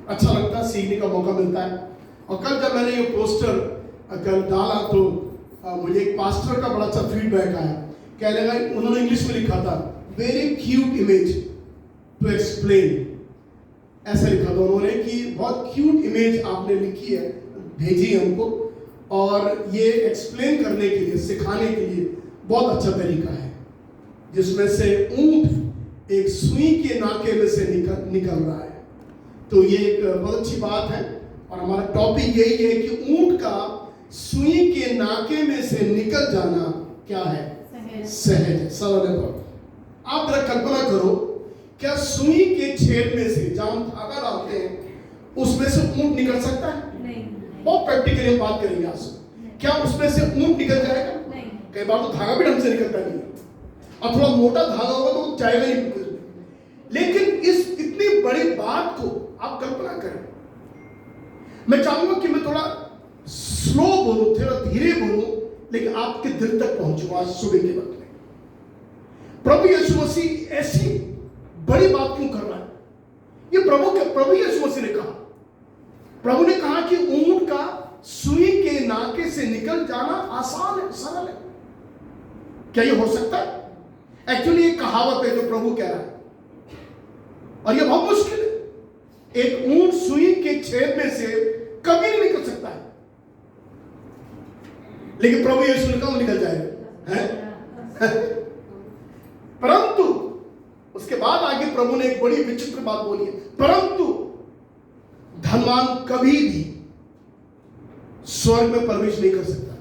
अच्छा लगता है, सीखने का मौका मिलता है। और कल जब मैंने ये पोस्टर कल डाला तो मुझे एक पास्टर का बड़ा अच्छा फीडबैक आया। क्या लगा, उन्होंने इंग्लिश में लिखा था very cute image to explain. ऐसा लिखा था उन्होंने कि बहुत क्यूट इमेज आपने लिखी है, भेजी हमको, और ये एक्सप्लेन करने के लिए, सिखाने के लिए बहुत अच्छा तरीका है, जिसमें से ऊंट एक सुई के नाके में से निकल रहा है। तो ये एक बहुत अच्छी बात है। और हमारा टॉपिक यही है कि ऊंट का सुई के नाके में से निकल जाना क्या है? सहज है, सरल है। आप जरा कल्पना करो, क्या सुई के छेद में से जहां हम धागा डालते हैं उसमें से ऊंट निकल सकता है? नहीं। बहुत प्रैक्टिकली हम बात करेंगे आज। क्या उसमें से ऊंट निकल जाएगा? नहीं। कई बार तो धागा भी ढंग से निकलता नहीं, और थोड़ा मोटा धागा होगा तो जाएगा नहीं बिल्कुल। लेकिन इस इतनी बड़ी बात को आप कल्पना करें। मैं चाहूंगा कि मैं थोड़ा स्लो बोलूं, थोड़ा धीरे बोलूं, लेकिन आपके दिल तक पहुंचूं आज सुबह के वक्त में। प्रभु यीशु मसीह ऐसी बड़ी बात क्यों कर रहा है? ये प्रभु यीशु मसीह ने कहा। प्रभु ने कहा कि ऊंट का सुई के नाके से निकल जाना आसान है, सरल है। क्या ये हो सकता है? एक्चुअली ये कहावत है जो प्रभु कह रहा है, और ये बहुत मुश्किल है। एक ऊंट सुई के छेद में से कभी नहीं निकल सकता है, लेकिन प्रभु यीशु ने कहा वो निकल जाएगा, है? परंतु उसके बाद आगे प्रभु ने एक बड़ी विचित्र बात बोली है, परंतु धनवान कभी भी स्वर्ग में प्रवेश नहीं कर सकता।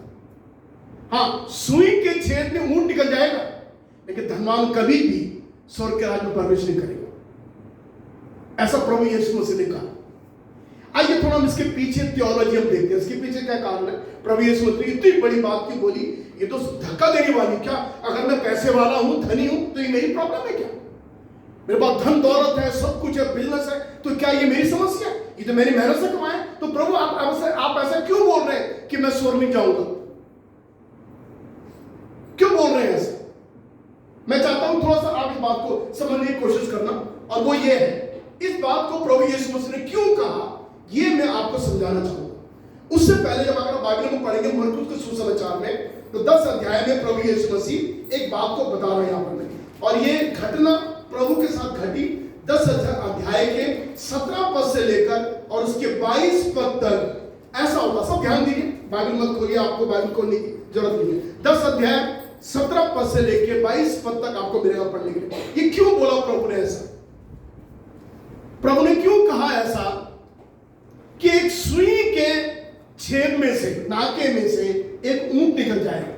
हाँ, सुई के छेद में ऊंट निकल जाएगा, लेकिन धनवान कभी भी स्वर्ग के राज्य में प्रवेश नहीं करेगा। ऐसा प्रभु यीशु मसीह ने कहा। आइए थोड़ा हम इसके पीछे थियोलॉजी हम देखते हैं, इसके पीछे क्या कारण है। प्रभु यीशु मसीह इतनी बड़ी बात क्यों बोली? ये तो धक्का देने वाली। क्या अगर मैं पैसे वाला हूं, धनी हूं, तो ये मेरी प्रॉब्लम है क्या? मेरे पास धन दौलत है, सब कुछ है, बिजनेस है, तो क्या ये मेरी समस्या? ये तो मेरी मेहनत से कमाए। तो प्रभु आप ऐसा क्यों बोल रहे हैं कि मैं स्वर्ग में जाऊंगा? क्यों बोल रहे हैं ऐसा? मैं चाहता हूं थोड़ा सा आप इस बात को समझने की कोशिश करना, और वो ये है, इस बात को प्रभु यीशु मसीह ने क्यों कहा, ये मैं आपको समझाना चाहूंगा। उससे पहले जब अगर बाइबल में पढ़ेंगे मरकुस के सुसमाचार में, तो 10 अध्याय में प्रभु यीशु मसीह एक बात को बता रहा है यहाँ पर, और ये घटना प्रभु के साथ घटी। 10 अध्याय के 17 पद से लेकर और उसके 22 पद तक ऐसा होता। सब ध्यान दीजिए, बाइबल मत खोलिए, आपको बाइबल खोलने की जरूरत नहीं है। 10 अध्याय 17 पद से लेकर 22 पद तक आपको मिलेगा पढ़ने के लिए। ये क्यों बोला प्रभु ने ऐसा? प्रभु ने क्यों कहा ऐसा कि एक सुई के छेद में से, नाके में से एक ऊंट निकल जाएगा,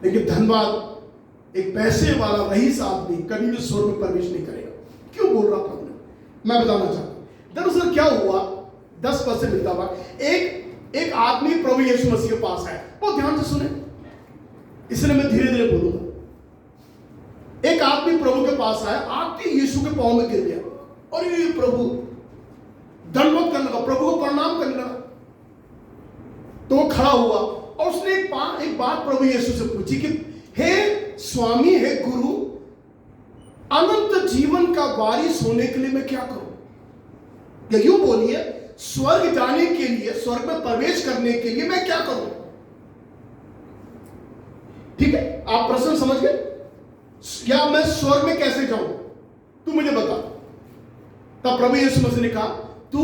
लेकिन धनवान एक पैसे वाला रईस आदमी कभी भी स्वर्ग में प्रवेश नहीं करेगा? क्यों बोल रहा प्रभु ने? मैं बताना चाहता हूं। दरअसल क्या हुआ, 10 पद से मिलता हुआ एक आदमी प्रभु यीशु मसीह के पास आया। बहुत ध्यान से सुने, इसलिए मैं धीरे धीरे बोलूंगा। एक आदमी प्रभु के पास आया, आके यीशु के पांव में गिर गया, और ये प्रभु दंडवत करने लगा, प्रभु को प्रणाम करने लगा। तो वो खड़ा हुआ और उसने एक बात प्रभु यीशु से पूछी कि हे स्वामी, हे गुरु, अनंत जीवन का वारिस होने के लिए मैं क्या करूं? या यूं बोलिए, स्वर्ग जाने के लिए, स्वर्ग में प्रवेश करने के लिए मैं क्या करूं? ठीक है, आप प्रश्न समझ गए? या मैं स्वर्ग में कैसे जाऊं, तू मुझे बता। तब प्रभु यीशु मसीह ने कहा, तू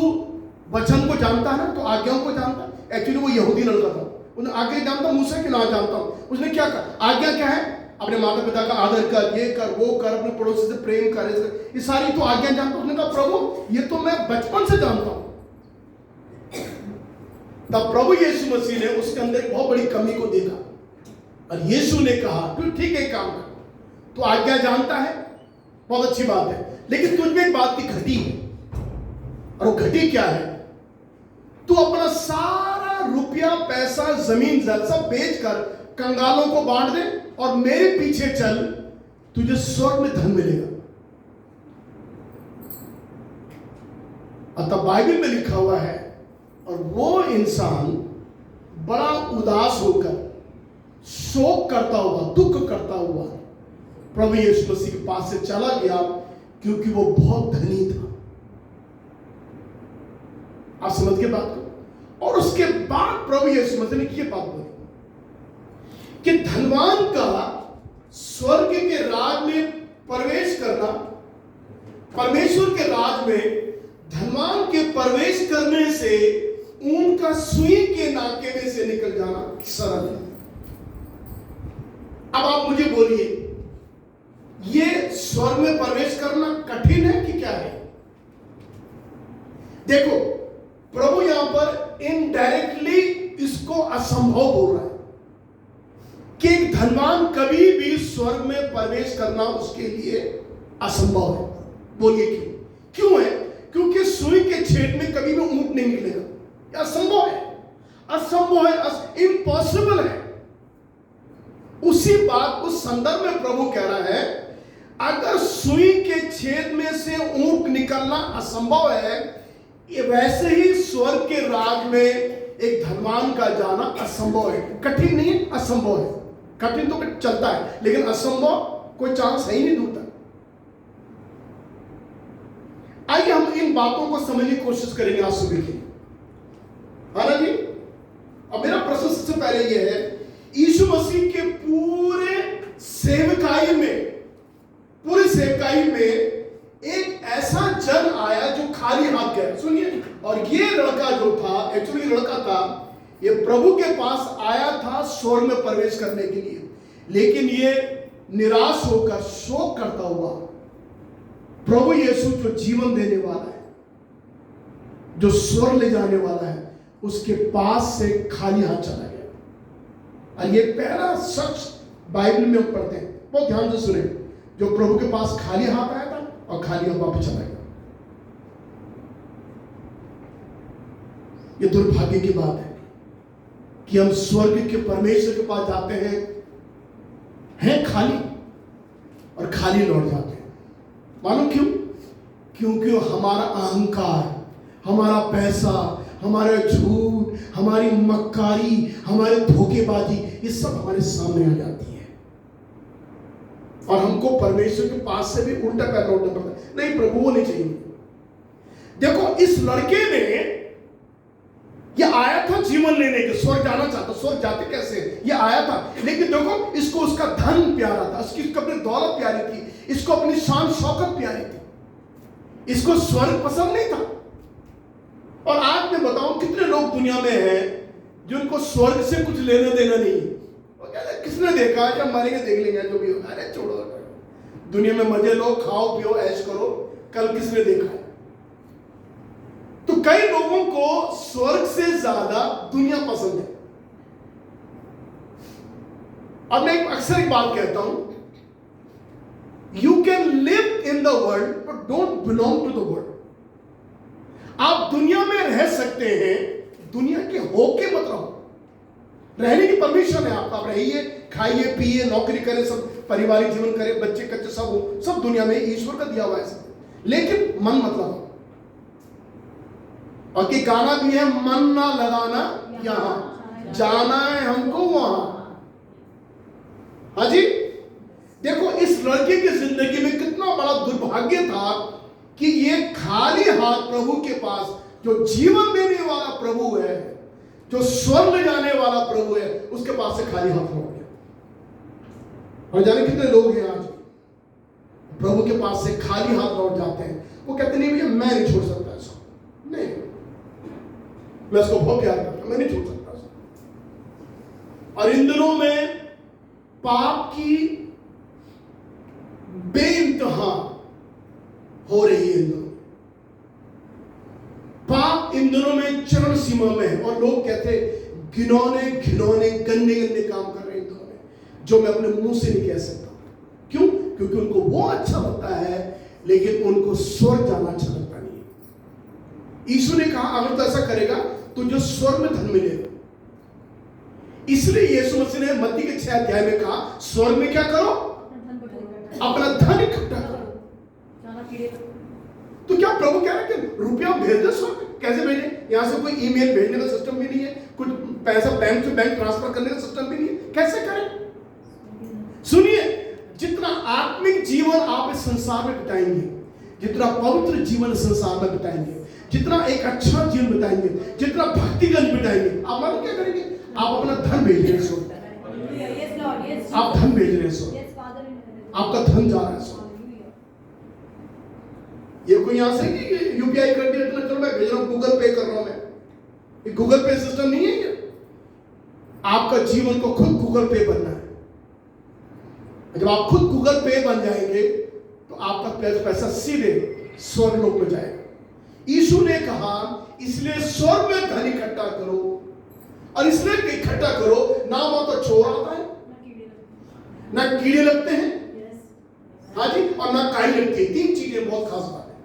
वचन को जानता है ना, तो आज्ञाओं को जानता है। एक्चुअली वो यहूदी लड़का था, उन्हें आज्ञा जानता, मूसा की ना जानता हूं। उसने क्या कहा? आज्ञा क्या है? अपने माता पिता का आदर कर, ये कर, वो कर, अपने पड़ोसी से प्रेम कर, ये सारी तो आज्ञा जानता हूं। उसने कहा, प्रभु ये तो मैं बचपन से जानता हूं। तब प्रभु यीशु मसीह ने उसके अंदर एक बहुत बड़ी कमी को देखा, और यीशु ने कहा, तू ठीक है, काम कर, तू आज्ञा जानता है, बहुत अच्छी बात है, लेकिन तुझ में एक बात की घटी है। और वो घटी क्या है? तू अपना सारा रुपया, पैसा, जमीन जल सब बेचकर कंगालों को बांट दे और मेरे पीछे चल, तुझे स्वर्ग में धन मिलेगा। अतः बाइबल में लिखा हुआ है, और वो इंसान बड़ा उदास होकर, शोक करता हुआ, दुख करता हुआ प्रभु यीशु मसीह के पास से चला गया, क्योंकि वो बहुत धनी था। आप समझ के बात को। और उसके बाद प्रभु यीशु मसीह ने ये बात बोली कि धनवान का स्वर्ग के राज में प्रवेश करना, परमेश्वर के राज में धनवान के प्रवेश करने से उनका सुई के नाके में से निकल जाना सरल है। अब आप मुझे बोलिए, ये स्वर्ग में प्रवेश करना कठिन है कि क्या है? देखो, प्रभु यहां पर इनडायरेक्टली इसको असंभव बोल रहा है कि एक धनवान कभी भी स्वर्ग में प्रवेश करना उसके लिए असंभव है। बोलिए क्यों? क्यों है? क्योंकि सुई के छेद में कभी भी ऊंट नहीं निकलेगा। यह असंभव है, असंभव है, इम्पॉसिबल है। उसी बात को संदर्भ में प्रभु कह रहा है, अगर सुई के छेद में से ऊंट निकलना असंभव है, ये वैसे ही स्वर्ग के राज में एक धनवान का जाना असंभव है। कठिन नहीं है, असंभव है। कठिन तो चलता है, लेकिन असंभव कोई चांस है ही नहीं दूर तक। आइए हम इन बातों को समझने की कोशिश करेंगे आज सुबह की। है ना जी? अब मेरा प्रश्न सबसे पहले यह है, यीशु मसीह के पूरे सेवकाई में एक ऐसा जन आया जो खाली हाथ गया। सुनिए, और ये लड़का जो था, एक्चुअली लड़का था, ये प्रभु के पास आया था स्वर्ग में प्रवेश करने के लिए, लेकिन ये निराश होकर शोक करता हुआ प्रभु यीशु जो जीवन देने वाला है, जो स्वर्ग ले जाने वाला है, उसके पास से खाली हाथ चला गया। और ये पहला शख्स बाइबल में हम पढ़ते हैं, बहुत ध्यान से सुने, जो प्रभु के पास खाली हाथ आया था और खाली हाथ वापस चला गया। ये दुर्भाग्य की बात है कि हम स्वर्ग के परमेश्वर के पास जाते हैं खाली, और खाली लौट जाते हैं। मालूम क्यों? क्योंकि हमारा अहंकार, हमारा पैसा, हमारा झूठ, हमारी मक्कारी, हमारे धोखेबाजी, ये सब हमारे सामने आ जाती है, और हमको परमेश्वर के पास से भी उल्टा पैदा उठना पड़ता है। नहीं प्रभु, वो नहीं चाहिए। देखो, इस लड़के ने ये आया था जीवन लेने के, स्वर्ग जाना चाहता। स्वर्ग जाते कैसे? ये आया था, लेकिन देखो, इसको उसका धन प्यारा था, इसको अपनी दौलत प्यारी थी, इसको अपनी शान शौकत प्यारी थी, इसको स्वर्ग पसंद नहीं था। और आज मैं बताऊं, कितने लोग दुनिया में हैं जिनको स्वर्ग से कुछ लेना देना नहीं है। वो कहते हैं, किसने देखा? जब मरेंगे देख लेंगे, जो भी होगा। अरे छोड़ो, दुनिया में मजे लो, खाओ पियो, ऐश करो, कल किसने देखा है? तो कई लोगों को स्वर्ग से ज्यादा दुनिया पसंद है। अब मैं अक्सर एक बात कहता हूं, you can live in the world but don't belong to the world. आप दुनिया में रह सकते हैं, दुनिया के होके मत रहो। रहने की परमिशन है आपका, आप रहिए, खाइए, पिए, नौकरी करें, सब पारिवारिक जीवन करें, बच्चे कच्चे सब हो, सब दुनिया में ईश्वर का दिया हुआ है सब, लेकिन मन मत लगाओ। और कि गाना भी है, मन ना लगाना यहां, जाना है हमको वहां। हाँ जी, देखो, इस लड़के की जिंदगी में कितना बड़ा दुर्भाग्य था कि ये खाली हाथ प्रभु के पास, जो जीवन देने वाला प्रभु है, जो स्वर्ग ले जाने वाला प्रभु है, उसके पास से खाली हाथ लौट गया। और जाने कितने लोग हैं आज प्रभु के पास से खाली हाथ लौट जाते हैं। वो कहते नहीं भैया, मैं नहीं छोड़ सकता ऐसा, नहीं, मैं इसको बहुत प्यार करता हूं, मैं नहीं छोड़ सकता ऐसा। और इन दिनों में पाप की बेइंतहा हो रही है। इन दिनों पाप इन दिनों में चरम सीमा में है, और लोग कहते घिनौने घिनौने गंदे गंदे काम कर रहे हैं इन दिनों में, जो मैं अपने मुंह से नहीं कह सकता। क्यों? क्योंकि उनको वो अच्छा लगता है, लेकिन उनको स्वर्ग जाना अच्छा लगता नहीं है। यीशु ने कहा, अगर तो ऐसा करेगा तो जो स्वर्ग में धन मिलेगा। इसलिए यीशु मसीह ने मत्ती के 6 अध्याय में कहा, स्वर्ग में क्या करो? अपना धन इकट्ठा करो। तो क्या प्रभु कह रहे हैं कि रुपया भेज दे स्वर्ग? कैसे भेजे? यहां से कोई ईमेल भेजने का सिस्टम भी नहीं है, कुछ पैसा बैंक से बैंक ट्रांसफर करने का सिस्टम भी नहीं है, कैसे करें? सुनिए, जितना आत्मिक जीवन आप इस संसार में बिताएंगे, जितना पवित्र जीवन संसार में बिताएंगे, जितना एक अच्छा जीवन बिताएंगे, जितना भक्तिगत बिताएंगे, आप मालूम क्या करेंगे? आप अपना धन भेज रहे हैं सो, आप धन भेज रहे हैं सो, आपका धन जा रहा है सो। ये कोई यहां से कि यूपीआई कर दिया, इतना चलो मैं भेज रहा हूं, गूगल पे कर रहा हूं मैं, ये गूगल पे सिस्टम नहीं है ये। आपका जीवन को खुद गूगल पे बनना है। जब आप खुद गूगल पे बन जाएंगे तो आपका पैसा सीधे स्वर्ग लोक में जाएगा। यीशु ने कहा इसलिए स्वर्ग में धन इकट्ठा करो, और इसलिए इकट्ठा करो ना वहां तो चोर आता है, ना कीड़े लगते हैं, हाँ जी, और ना काई लगती है। 3 चीजें बहुत खास बात है।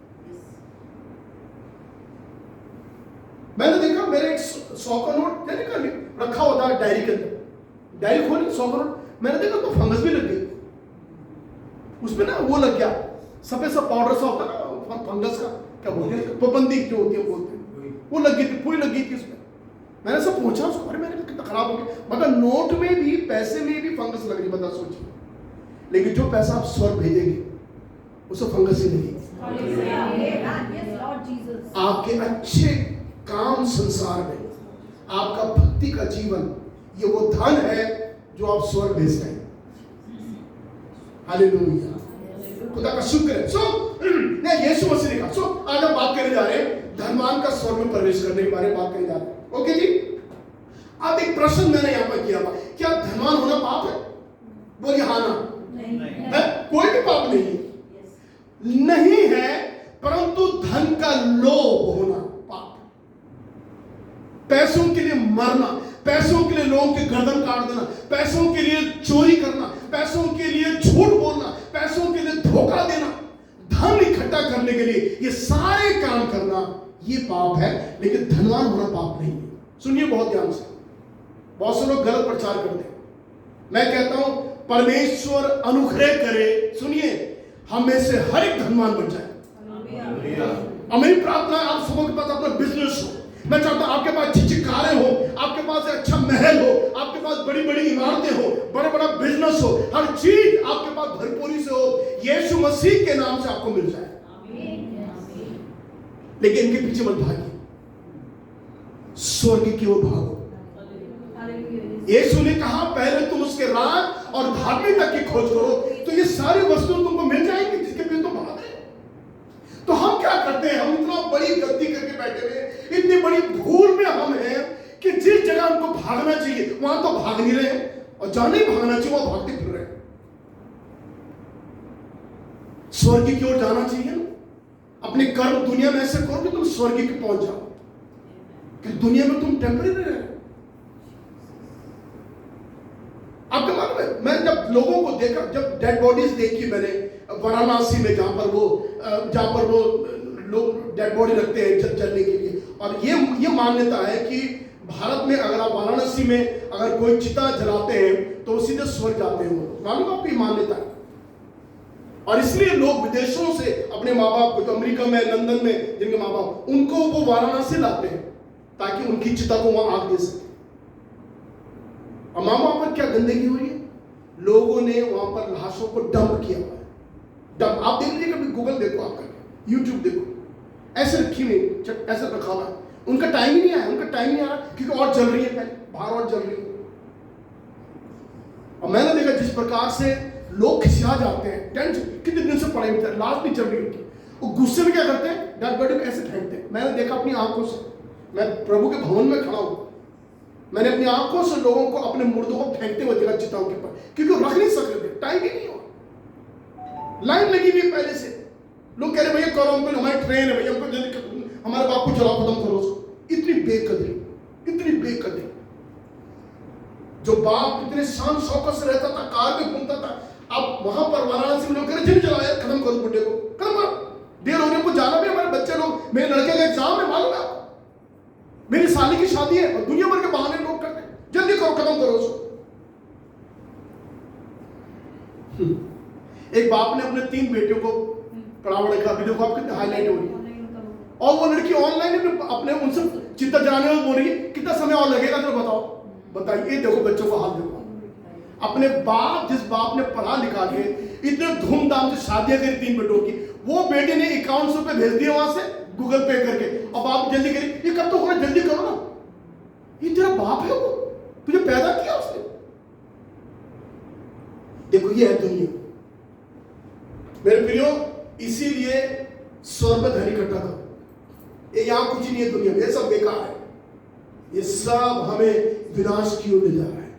मैंने देखा मेरे एक 100 का नोट रखा होता है डायरी के अंदर, डायरी खोली 100 का नोट, मैंने देखा तो फंगस भी लग गई उसमें ना, वो लग गया सफेद सा पाउडर सा होता है ना फंगस का, क्या बोलते हैं, पाबंदी जो होती है बोलते हैं, वो लग गई थी, पूरी लग गई थी उसमें। मैंने सब पूछा उसको, अरे मैंने कितना खराब हो गया, मगर नोट में भी पैसे में भी फंगस लग रही, बता सोचिए। लेकिन जो पैसा आप स्वर्ग भेजेंगे उससे फंगस ही नहीं। आपके अच्छे काम संसार में, आपका भक्ति का जीवन, ये वो धन है जो आप स्वर्ग भेज रहे हैं। हालेलुया, खुदा का शुक्र है। सो यीशु मसीह ने कहा, सो आज हम बात करने जा रहे हैं धनवान का स्वर्ग में प्रवेश करने के बारे में बात करने जा रहे हैं। ओके जी, अब एक प्रश्न मैंने यहां पर किया था, क्या धनवान होना पाप है? बोलिए हाँ ना, है? कोई भी पाप नहीं है, नहीं है, परंतु धन का लोभ होना पाप। पैसों के लिए मरना, पैसों के लिए लोगों के गर्दन काट देना, पैसों के लिए चोरी करना, पैसों के लिए झूठ बोलना, पैसों के लिए धोखा देना, धन इकट्ठा करने के लिए ये सारे काम करना, ये पाप है। लेकिन धनवान होना पाप नहीं है। सुनिए बहुत ध्यान से, बहुत से लोग गलत प्रचार करते हैं। मैं कहता हूं परमेश्वर अनुग्रह करे, सुनिए, हम में से हर एक धनवान बन जाए। और मेरी प्रार्थना है आप सबों के पास अपना बिजनेस हो। मैं चाहता हूं आपके पास अच्छी कारें हो, आपके पास एक अच्छा महल हो, आपके पास बड़ी बड़ी इमारतें हो, बड़ा बड़ा बिजनेस हो, हर चीज आपके पास भरपूरी से हो, यीशु मसीह के नाम से आपको मिल जाए। लेकिन इनके पीछे मत भागिए, स्वर्ग की ओर भागो। यीशु ने कहा पहले तुम उसके राज और धार्मिकता की खोज करो तो ये सारी वस्तुएं तुमको मिल जाएंगी, जिसके पीछे तुम भाग रहे हो। तो हम क्या करते हैं, हम इतना बड़ी गलती करके बैठे हुए, इतनी बड़ी भूल में हम हैं कि जिस जगह हमको भागना चाहिए वहां तो भाग नहीं रहे हैं, और जहां नहीं भागना चाहिए वहां भागते फिर रहे हैं। स्वर्ग की ओर जाना चाहिए ना, अपने कर्म दुनिया में ऐसे करो कि तुम स्वर्ग की पहुंच जाओ, कि दुनिया में तुम टेम्परेरी रहे। आपको मालूम है, मैं जब लोगों को देखा, जब डेड बॉडीज देखी मैंने वाराणसी में, जहां पर वो लोग डेड बॉडी रखते हैं जलने के लिए, और ये मान्यता है कि भारत में अगर आप वाराणसी में अगर कोई चिता जलाते हैं तो वो सीधे स्वर्ग जाते हैं। वो मालूम आपकी मान्यता है। और इसलिए लोग विदेशों से अपने माँ बाप को, अमेरिका में, लंदन में जिनके माँ बाप, उनको वो वाराणसी लाते हैं ताकि उनकी चिता को वहां आग दे सके। और मामा पर क्या गंदगी हो रही है, लोगों ने वहां पर लाशों को डंप किया हुआ है। डंप, आप देख लीजिए, कभी गूगल देखो, आप करके यूट्यूब देखो, ऐसे रखी हुई, ऐसे रखा हुआ है। उनका टाइम ही नहीं आया, उनका टाइम नहीं आ रहा, क्योंकि और जल रही है, पहले बाहर और जल रही है। और मैंने देखा जिस प्रकार से लोग खिसिया जाते हैं, टेंशन, कितने दिन से पड़े हुए, लाश नहीं चल रही उनकी, वो गुस्से में क्या करते हैं, डेड बॉडी को ऐसे फेंकते हैं। मैंने देखा अपनी आंखों से, मैं प्रभु के भवन में खड़ा हूं, मैंने अपनी आंखों से लोगों को अपने मुर्दों को फेंकते हुए देखा चिताओं के ऊपर, क्योंकि वो रख नहीं सक रहे थे, टाइम ही नहीं हुआ, लाइन लगी हुई पहले से। लोग कह रहे भैया करो, हमको, हमारी ट्रेन है भैया, हमको जल्दी, हमारे बाप को जलाओ, खत्म करो उसको। इतनी बेकदरी, इतनी बेकदरी। जो बाप इतने शान शौकत से रहता था, कार में घूमता था, अब वहां पर वाराणसी में लोग कह रहे जिन जलाया, खत्म करो बुड्ढे को, खत्म करो, देर हो रही है, हमको जाना भी, हमारे बच्चे लोग, मेरे लड़के का एग्जाम है, मालूम है आपको, मेरी साली की शादी है, और दुनिया भर के बहाने लोग करते हैं, जल्दी करो, खत्म करो उसको। एक बाप ने अपने 3 बेटियों को पढ़ावा रखा, अभी देखो आप कितने हाईलाइट हो रही है, और वो लड़की ऑनलाइन अपने उनसे चित्ता जलाने में बोल रही है, कितना समय और लगेगा तो बताओ, बताइए। देखो बच्चों का हाल देखो, अपने बाप, जिस बाप ने पढ़ा लिखा के इतने धूमधाम से शादियां करी 3 बेटों की, वो बेटे ने 5100 रुपए भेज दिए वहां से गूगल पे करके, अब आप जल्दी करिए, ये कब तो हो रहा है, जल्दी करो ना, ये तेरा बाप है, वो तुझे पैदा किया उसने। देखो ये है दुनिया मेरे प्रियो, इसीलिए स्वर्ग में धन इकट्ठा करो, ये यहां कुछ नहीं है दुनिया में, ये सब बेकार है, ये सब हमें विनाश की ओर ले जा रहा है।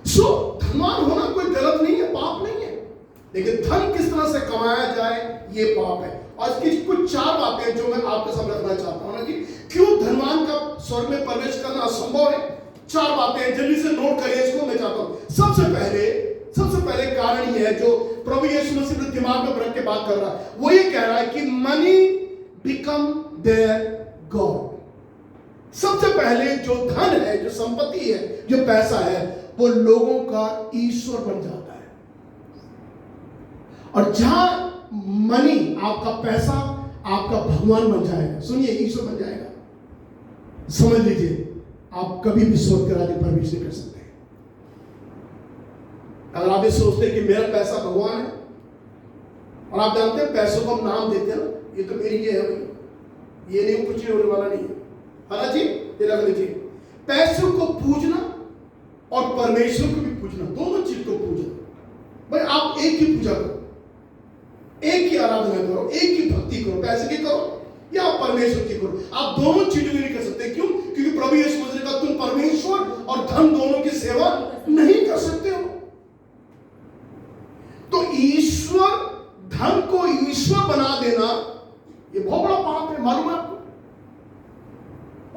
सो धनवान होना कोई गलत नहीं है, पाप नहीं है, लेकिन धन किस तरह से कमाया जाए ये पाप है। और इसकी कुछ 4 बातें जो मैं आपके सामने रखना चाहता हूं ना कि क्यों धनवान का स्वर्ग में प्रवेश करना असंभव है। 4 बातें जल्दी से नोट करिए, इसको मैं चाहता हूं। सबसे पहले कारण ये है जो प्रभु यीशु मसीह ने दिमाग में रख के बात कर रहा है, वो ये कह रहा है कि मनी बिकम देयर गॉड। सबसे पहले जो धन है, जो संपत्ति है, जो पैसा है, वो लोगों का ईश्वर बन जाता है। और जहां मनी, आपका पैसा आपका भगवान बन जाएगा, सुनिए, ईश्वर बन जाएगा, समझ लीजिए आप कभी भी स्वर्ग के राज्य में प्रवेश नहीं कर सकते। अगर आप ये सोचते हैं कि मेरा पैसा भगवान है, और आप जानते हैं पैसों को हम नाम देते हैं ना, ये तो मेरी ये है भाई, ये नहीं, कुछ नहीं होने वाला नहीं है, है ना जी, ये रख लीजिए। पैसों को पूजना और परमेश्वर को भी पूजना, दोनों चीज को पूजना। भाई आप एक ही पूजा करो, एक ही आराधना करो, एक ही भक्ति करो, पैसे की करो या परमेश्वर की करो, आप दोनों चीजों की नहीं कर सकते। क्यों? क्योंकि प्रभु यीशु मसीह ने कहा तुम परमेश्वर और धन दोनों की सेवा नहीं कर सकते हो। तो ईश्वर, धन को ईश्वर बना देना ये बहुत बड़ा पाप है, मालूम है आपको।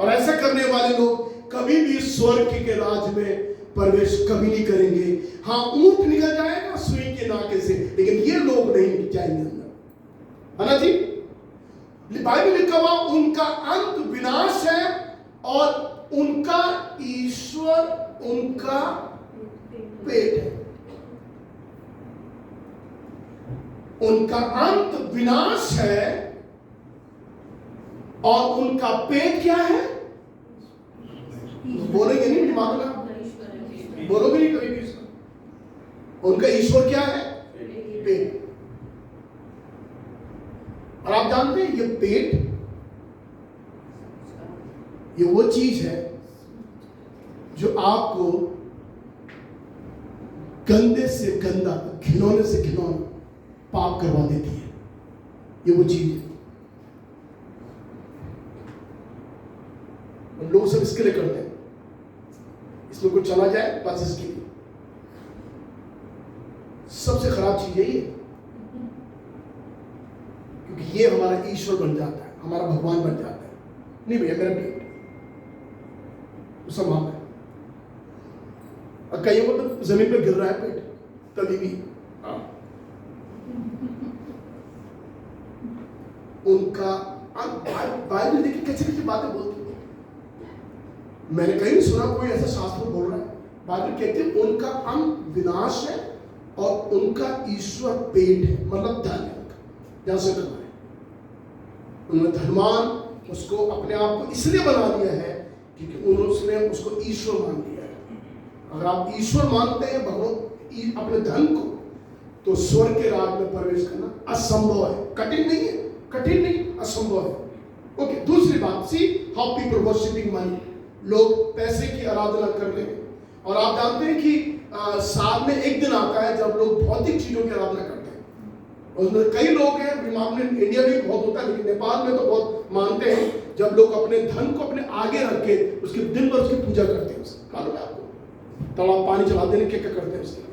और ऐसा करने वाले लोग कभी भी स्वर्ग के राज में प्रवेश कभी नहीं करेंगे। हाँ, ऊंट निकल जाएगा सुई के नाके से, लेकिन ये लोग नहीं जाएंगे अंदर, है ना जी। बाइबल लिखा हुआ उनका अंत विनाश है और उनका ईश्वर उनका पेट है। उनका अंत विनाश है और उनका पेट क्या है? बोलेंगे नहीं, दिमाग में बोलोगे नहीं कभी भी इसको। उनका ईश्वर क्या है? पेट। और आप जानते हैं ये पेट, ये वो चीज है जो आपको गंदे से गंदा, घिनौने से घिनौना पाप करवा देती है। ये वो चीज है, और लोग सब इसके लिए करते हैं, इसमें कुछ चला जाए बस इसके लिए। सबसे खराब चीज यही है, क्योंकि ये हमारा ईश्वर बन जाता है, हमारा भगवान बन जाता है। नहीं भैया, मेरा पेट संभाल है, और कईयों को तो जमीन पे गिर रहा है पेट तभी भी। उनका बाइबल देखिए कैसे कैसे बातें बोलती है। मैंने कहीं नहीं सुना कोई ऐसा शास्त्र बोल रहा है। बाइबल कहते हैं उनका अंत विनाश है और उनका ईश्वर पेट है, मतलब धन है उनका, जहां से कमाए। उन्होंने धनवान उसको अपने आप को इसलिए बना दिया है क्योंकि उन्होंने उसको ईश्वर मान लिया है। अगर आप ईश्वर मानते हैं भगवान अपने धन को, तो स्वर्ग के राज में प्रवेश करना असंभव है। कठिन नहीं है, कठिन नहीं, असंभव है। ओके, दूसरी बात, see how people worshipping money. लोग पैसे की आराधना कर रहे हैं। और आप जानते हैं कि साल में एक दिन आता है जब लोग भौतिक चीजों की आराधना करते हैं। उसमें कई लोग हैं, इंडिया में भी बहुत होता है, लेकिन नेपाल में तो बहुत मानते हैं, जब लोग अपने धन को अपने आगे रख के उसके दिन भर उसकी पूजा करते हैं। मालूम है आपको, तालाब पानी चला देने क्या क्या करते हैं उसके लिए।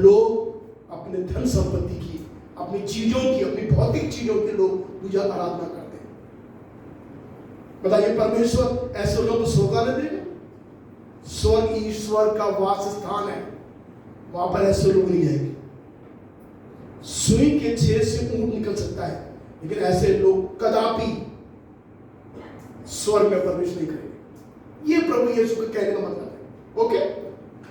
लोग अपने धन संपत्ति की, अपनी चीजों की, अपनी भौतिक चीजों की लोग पूजा आराधना करते हैं। बताइए, परमेश्वर ऐसे लोगों को स्वर्ग आने देगा? स्वर्ग ईश्वर का वास स्थान है, वहां पर ऐसे लोग नहीं जाएंगे। सुई के छेद से ऊंट निकल सकता है, लेकिन ऐसे लोग कदापि स्वर्ग में प्रवेश नहीं करेंगे। ये प्रभु यीशु के कहने का मतलब है। ओके,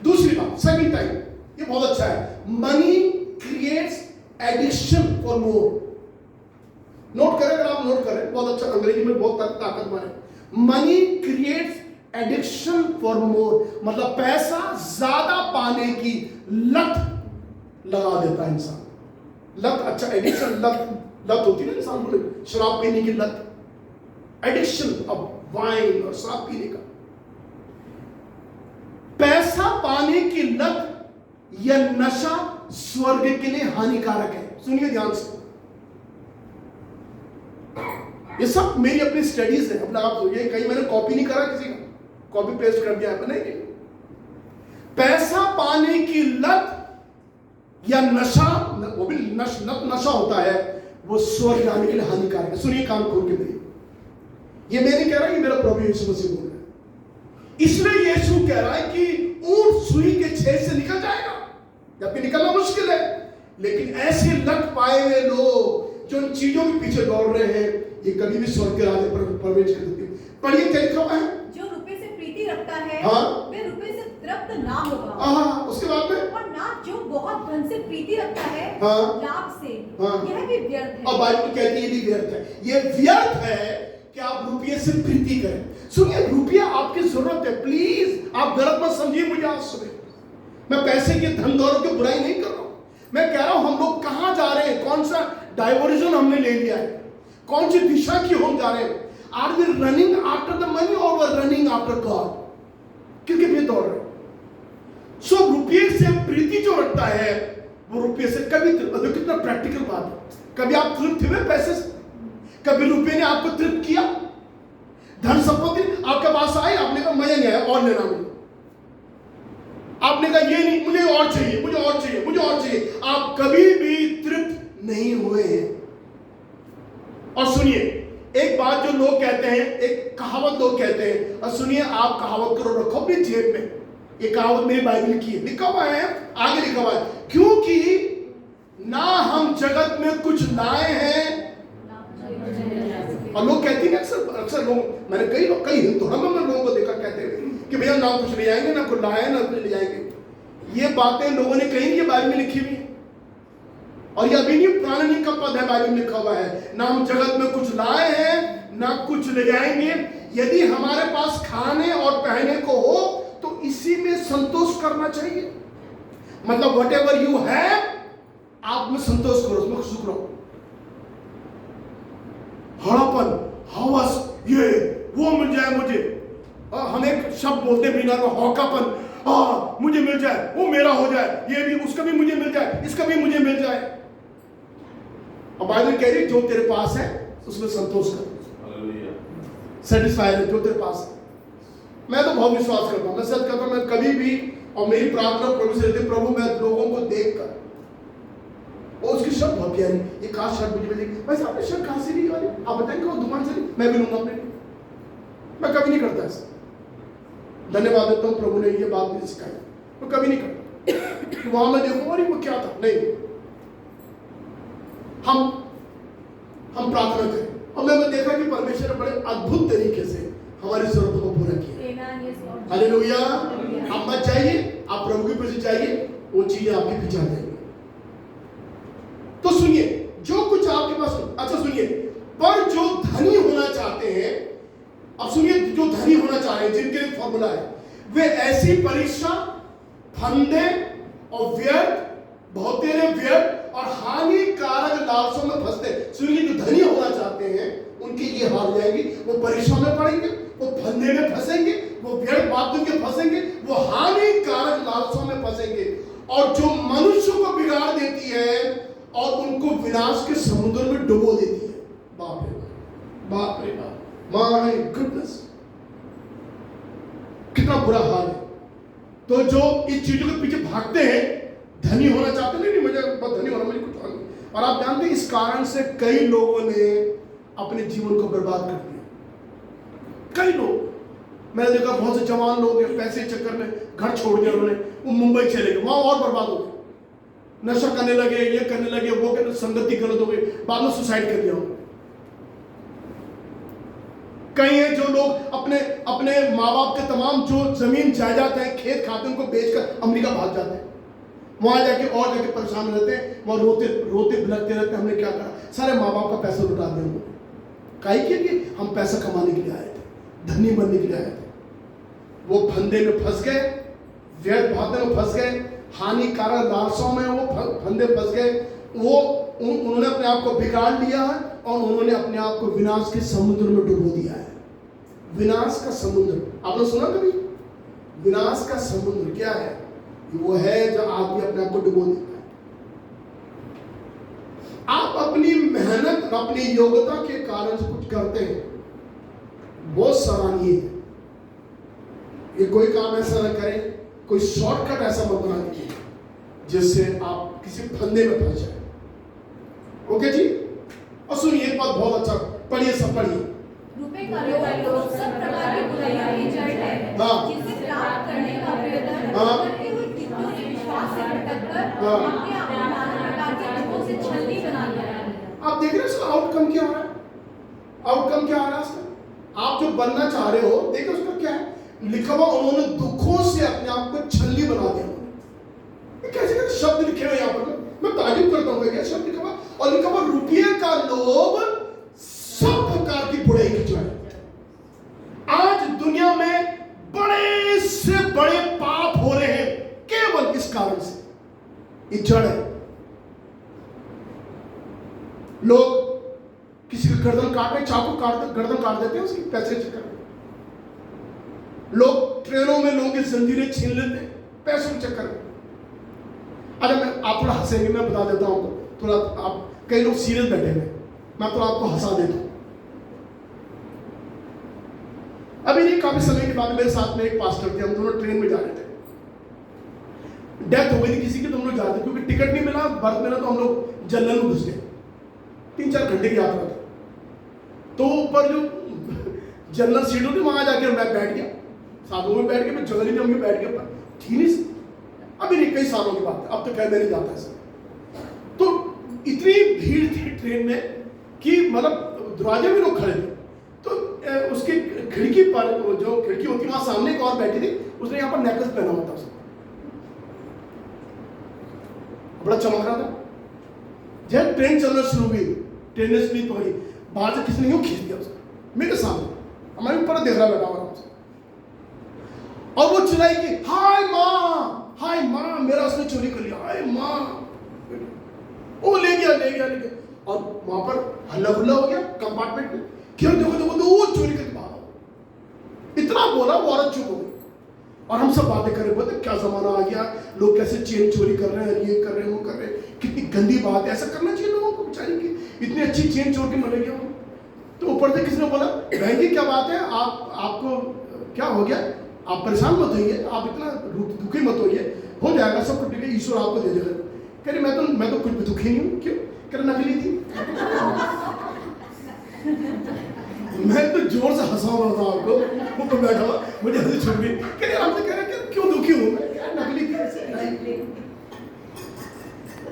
दूसरी बात, सेकंड टाइम, ये बहुत अच्छा है। Money creates addiction for more. Note करें, अगर आप नोट करें, बहुत अच्छा, अंग्रेजी में बहुत ताकतवर है। Money creates addiction for more, मतलब पैसा ज्यादा पाने की लत लगा देता है इंसान। लत, अच्छा, एडिक्शन, लत लत होती है ना इंसान को, शराब पीने की लत, एडिक्शन ऑफ वाइन और शराब पीने का, पैसा पाने की लत या नशा स्वर्ग के लिए हानिकारक है। सुनिए ध्यान से, ये सब मेरी अपनी स्टडीज है, अपना आप ये कहीं मैंने कॉपी नहीं करा किसी का, कॉपी पेस्ट कर दिया है नहीं। पैसा पाने की लत या नशा, वो भी नशा होता है, वो स्वर्ग जाने के लिए हानिकारक है। सुनिए कान खोल के मेरी, ये मैं नहीं कह रहा, ये मेरा प्रभु यीशु मसीह बोल रहा है। इसलिए यीशु कह रहा है कि ऊंट सुई के छेद से निकल जाएगा, जबकि निकलना मुश्किल है, लेकिन ऐसे लत पाए हुए लोग जो इन चीजों के पीछे दौड़ रहे हैं, ये कभी भी स्वर्ग के राज्य पर प्रवेश कर सकते। पढ़िए क्या लिखा हुआ है, जो रुपए से प्रीति रखता है, हाँ, वे रुपए से तृप्त ना होगा। हाँ, उसके बाद में, और ना जो बहुत धन से प्रीति रखता है, हाँ, लाभ से, हाँ, यह भी व्यर्थ है। और बाइबल कहती है ये भी व्यर्थ है। ये व्यर्थ है कि आप रुपये से प्रीति करें। सुनिए, रुपया आपकी जरूरत है, प्लीज आप गलत मत समझिए मुझे आज सुबह। मैं पैसे की धन दौलत की बुराई नहीं कर रहा हूं, मैं कह रहा हूं हम लोग कहां जा रहे हैं, कौन सा डाइवर्जन हमने ले लिया है, कौन सी दिशा की हम जा रहे हैं। Are we running after the money और वी रनिंग आफ्टर गॉड, किसके पीछे दौड़ रहे हैं? सो रुपये से प्रीति जो रखता है वो रुपये से कभी, कितना प्रैक्टिकल बात है, कभी आप तृप्त हुए पैसे से? कभी रुपये ने आपको तृप्त किया? धन संपत्ति आपके पास आई, आपने कहा मजा नहीं आया और लेना मुझे, आपने कहा ये नहीं, मुझे और चाहिए, मुझे और चाहिए, मुझे और चाहिए, आप कभी भी तृप्त नहीं हुए हैं। और सुनिए एक बात जो लोग कहते हैं, एक कहावत लोग कहते हैं, और सुनिए आप कहावत करो, रखो अपनी जेब में, ये कहावत मेरी बाइबल की है, लिखा हुआ है, आगे लिखा हुआ है, क्योंकि ना हम जगत में कुछ लाए हैं। और लोग कहते हैं अक्सर लोग, मैंने कई धर्मों में लोगों को देखा कहते हैं कि भैया ना कुछ ले जाएंगे, ना कुछ लाए, ना कुछ ले जाएंगे। ये बातें लोगों ने कही, ये बाइबल में लिखी हुई है, और ये अभी नहीं, पुराना नहीं का पद है, बाइबल में लिखा हुआ है, ना हम जगत में कुछ लाए हैं ना कुछ ले जाएंगे। यदि हमारे पास खाने और पहनने को हो तो इसी में संतोष करना चाहिए। मतलब वट एवर यू हैव, आप में संतोष करो, उसमें खुश रहो। हड़ापन, हवस, ये वो मिल जाए मुझे, हम एक शब्द बोलते हैं बिना हौकापन, मुझे मिल जाए, वो मेरा हो जाए, ये भी, उसका भी मुझे मिल जाए, इसका भी मुझे मिल जाए। और बाइबल कह रही जो तेरे पास है उसमें संतोष कर, सेटिस्फाई है जो तेरे पास है। मैं तो बहुत विश्वास करता हूं, मैं सच कहता हूं, मैं कभी भी, और मेरी प्रार्थना प्रभु से रहती है, प्रभु मैं लोगों को देखकर, और उसकी शर्ट बहुत प्यारी, ये खास शर्ट मुझे मिलेगी, वैसे आपने शर्ट कहां से ली वाली, आप बताएंगे वो दुकान से ली, मैं भी लूंगा अपने लिए। मैं कभी नहीं करता ऐसा, धन्यवाद देता हूं प्रभु ने ये बात मुझे सिखाई, मैं कभी नहीं करता कि वहां मैं देखूं अरे वो क्या था, नहीं। हम प्रार्थना करें, और मैंने देखा कि परमेश्वर ने बड़े अद्भुत तरीके से हमारी जरूरतों को पूरा किया। हालेलुया। आप मत चाहिए, आप प्रभु के प्रति चाहिए, वो चीजें आपके पीछे आ जाएंगी। तो सुनिए, जो कुछ आपके पास, अच्छा सुनिए, पर जो धनी होना चाहते हैं, अब सुनिए, जो धनी होना चाह रहे हैं, जिनके लिए फॉर्मूला है, वे ऐसी परीक्षा, फंदे और व्यर्थ, बहुतेरे व्यर्थ और हानिकारक लालसों में फंसते। सुनिए, जो धनी होना चाहते हैं उनकी ये हार जाएगी, वो परीक्षा में पड़ेंगे, वो फंदे में फंसेंगे, वो व्यर्थ बातों के फंसेंगे, वो हानिकारक लालसों में फंसेंगे, और जो मनुष्य को बिगाड़ देती है और उनको विनाश के समुद्र में डुबो देती है। बाप रे बाप, रे बाप, माय गुडनेस, कितना बुरा हाल है। तो जो इस चीजों के पीछे भागते हैं, धनी होना चाहते नहीं, मुझे बहुत धनी होना, मुझे कुछ होना। और आप जानते हैं इस कारण से कई लोगों ने अपने जीवन को बर्बाद कर दिया। कई लोग, मैंने देखा बहुत से जवान लोग पैसे चक्कर में घर छोड़ दिया उन्होंने, वो मुंबई चले गए, वहां और बर्बाद हो गए, नशा करने लगे, ये करने लगे, वो करने, संगति गलत हो गई, बाद में सुसाइड कर दिया उन्होंने। कई हैं जो लोग अपने माँ बाप के तमाम जो जमीन जायदाद है, खेत खाते, उनको बेचकर अमेरिका भाग जाते हैं, वहां जाके और जाके परेशान रहते हैं, वहां रोते बिलखते रहते हैं, हमने क्या करा, सारे माँ बाप का पैसा लुटा दिया उन्होंने। काहे कि हम पैसा कमाने के लिए आए थे, धनी बनने के लिए आए थे। वो फंदे में फंस गए, व्यर्थ बातों में फंस गए, हानिकारक लालसों में वो फंदे फंस गए, वो उन्होंने अपने आप को बिगाड़ लिया है और उन्होंने अपने आप को विनाश के समुद्र में डुबो दिया है। विनाश का समुद्र आपने सुना कभी? विनाश का समुद्र क्या है? वो है जो आदमी अपने आप को डुबो देता है। आप अपनी मेहनत और अपनी योग्यता के कारण से कुछ करते हैं, बहुत सराहनीय है। ये कोई काम ऐसा न करें, कोई शॉर्टकट ऐसा मत बना दीजिए जिससे आप किसी फंदे में फंस जाए। ओके जी? और सुनिए एक बात बहुत अच्छा, पढ़िए, सब पढ़िए। रुपए का लोभ सब प्रकार की बुराइयों की जड़ है, जिसे प्राप्त करने का प्रयत्न करते हुए कितनों ने विश्वास से भटक कर अपने आप को नाना प्रकार के दुखों से छलनी बना लिया है। आप देख रहे हैं इसका आउटकम क्या हो रहा है? आउटकम क्या आ रहा है इसका? आप जो बनना चाह रहे हो, देखो उसका क्या है लिखा हुआ, उन्होंने दुखों से अपने आप को छलनी बना दिया। कैसे कैसे शब्द लिखे हुए यहाँ पर, मैं तारीफ करता हूँ। क्या शब्द लिखा हुआ? और लिखा हुआ रुपये का लोभ सब प्रकार की बुराई की जड़। आज दुनिया में बड़े से बड़े पाप हो रहे हैं केवल इस कारण से, ये जड़ है। लोग किसी का गर्दन काट रहे, चाकू काट गर्दन काट देते हैं उसकी पैसे के चक्कर में। लोग ट्रेनों में लोगों की जंजीरें छीन लेते हैं पैसों के चक्कर में। अरे मैं आप थोड़ा हंसेंगे, मैं बता देता हूं आपको थोड़ा, आप कई लोग सीरियस बैठे हैं, मैं थोड़ा आपको हंसा देता हूं। अभी नहीं, काफी समय के बाद मेरे साथ में एक पास्टर थे, हम दोनों ट्रेन में जा रहे थे। डेथ हो गई थी किसी की, तो हम लोग जा रहे थे, क्योंकि टिकट नहीं मिला, बर्थ मिला, तो हम लोग जनरल में घुस गए। 3-4 घंटे की यात्रा थी। तो ऊपर जो जनरल सीट होती वहां जाके मैं बैठ गया, साधुओं में बैठ के, मैं जनरली में बैठ गया। ठीक नहीं, अभी नहीं, कई सालों की बात है, अब तो कह नहीं जाता है। तो इतनी भीड़ थी ट्रेन में कि मतलब दरवाजे में लोग खड़े थे। तो उसकी खिड़की पर, जो खिड़की होती है वहां सामने एक और बैठी थी, उसने यहाँ पर नेकलेस पहना हुआ था, उसने बड़ा चमक रहा था। जब ट्रेन चलना शुरू हुई, ट्रेन ने स्पीड पकड़ी, बाहर से किसी ने यूं खींच दिया उसको मेरे सामने, हमारे ऊपर देख रहा बैठा हुआ आराम से, और वो चिल्लाई कि हाय माँ, हाय माँ, मेरा उसने चोरी कर लिया, हाय माँ। वो ले गया, और वहां पर हल्ला गुल्ला हो गया कंपार्टमेंट में, क्यों देखो वो चोरी करके भागा। इतना बोला, वो औरत चुप हो गई। और हम सब बातें कर रहे, बोलते क्या जमाना आ गया, लोग कैसे चेन चोरी कर रहे हैं, ये कर रहे हैं, वो कर रहे हैं, कितनी गंदी बात है, ऐसा करना चाहिए लोगों को, बेचारी की इतनी अच्छी चेन चोर के मरे गया। तो ऊपर से किसी ने बोला, बहन जी क्या बात है, आपको क्या हो गया, आप परेशान मत होइए, आप इतना दुखी मत होइए, हो जाएगा सब कुछ, ईश्वर आपको दे देगा। कह रही मैं तो कुछ भी दुखी नहीं हूँ। क्यों? कह रहा नकली थी। मैं तो जोर से हंसा हुआ था, आपको वो तो बैठा हुआ, मुझे हंसी छूट गई। कह रही आपसे कह रहा क्यों दुखी हूँ मैं, नकली थी।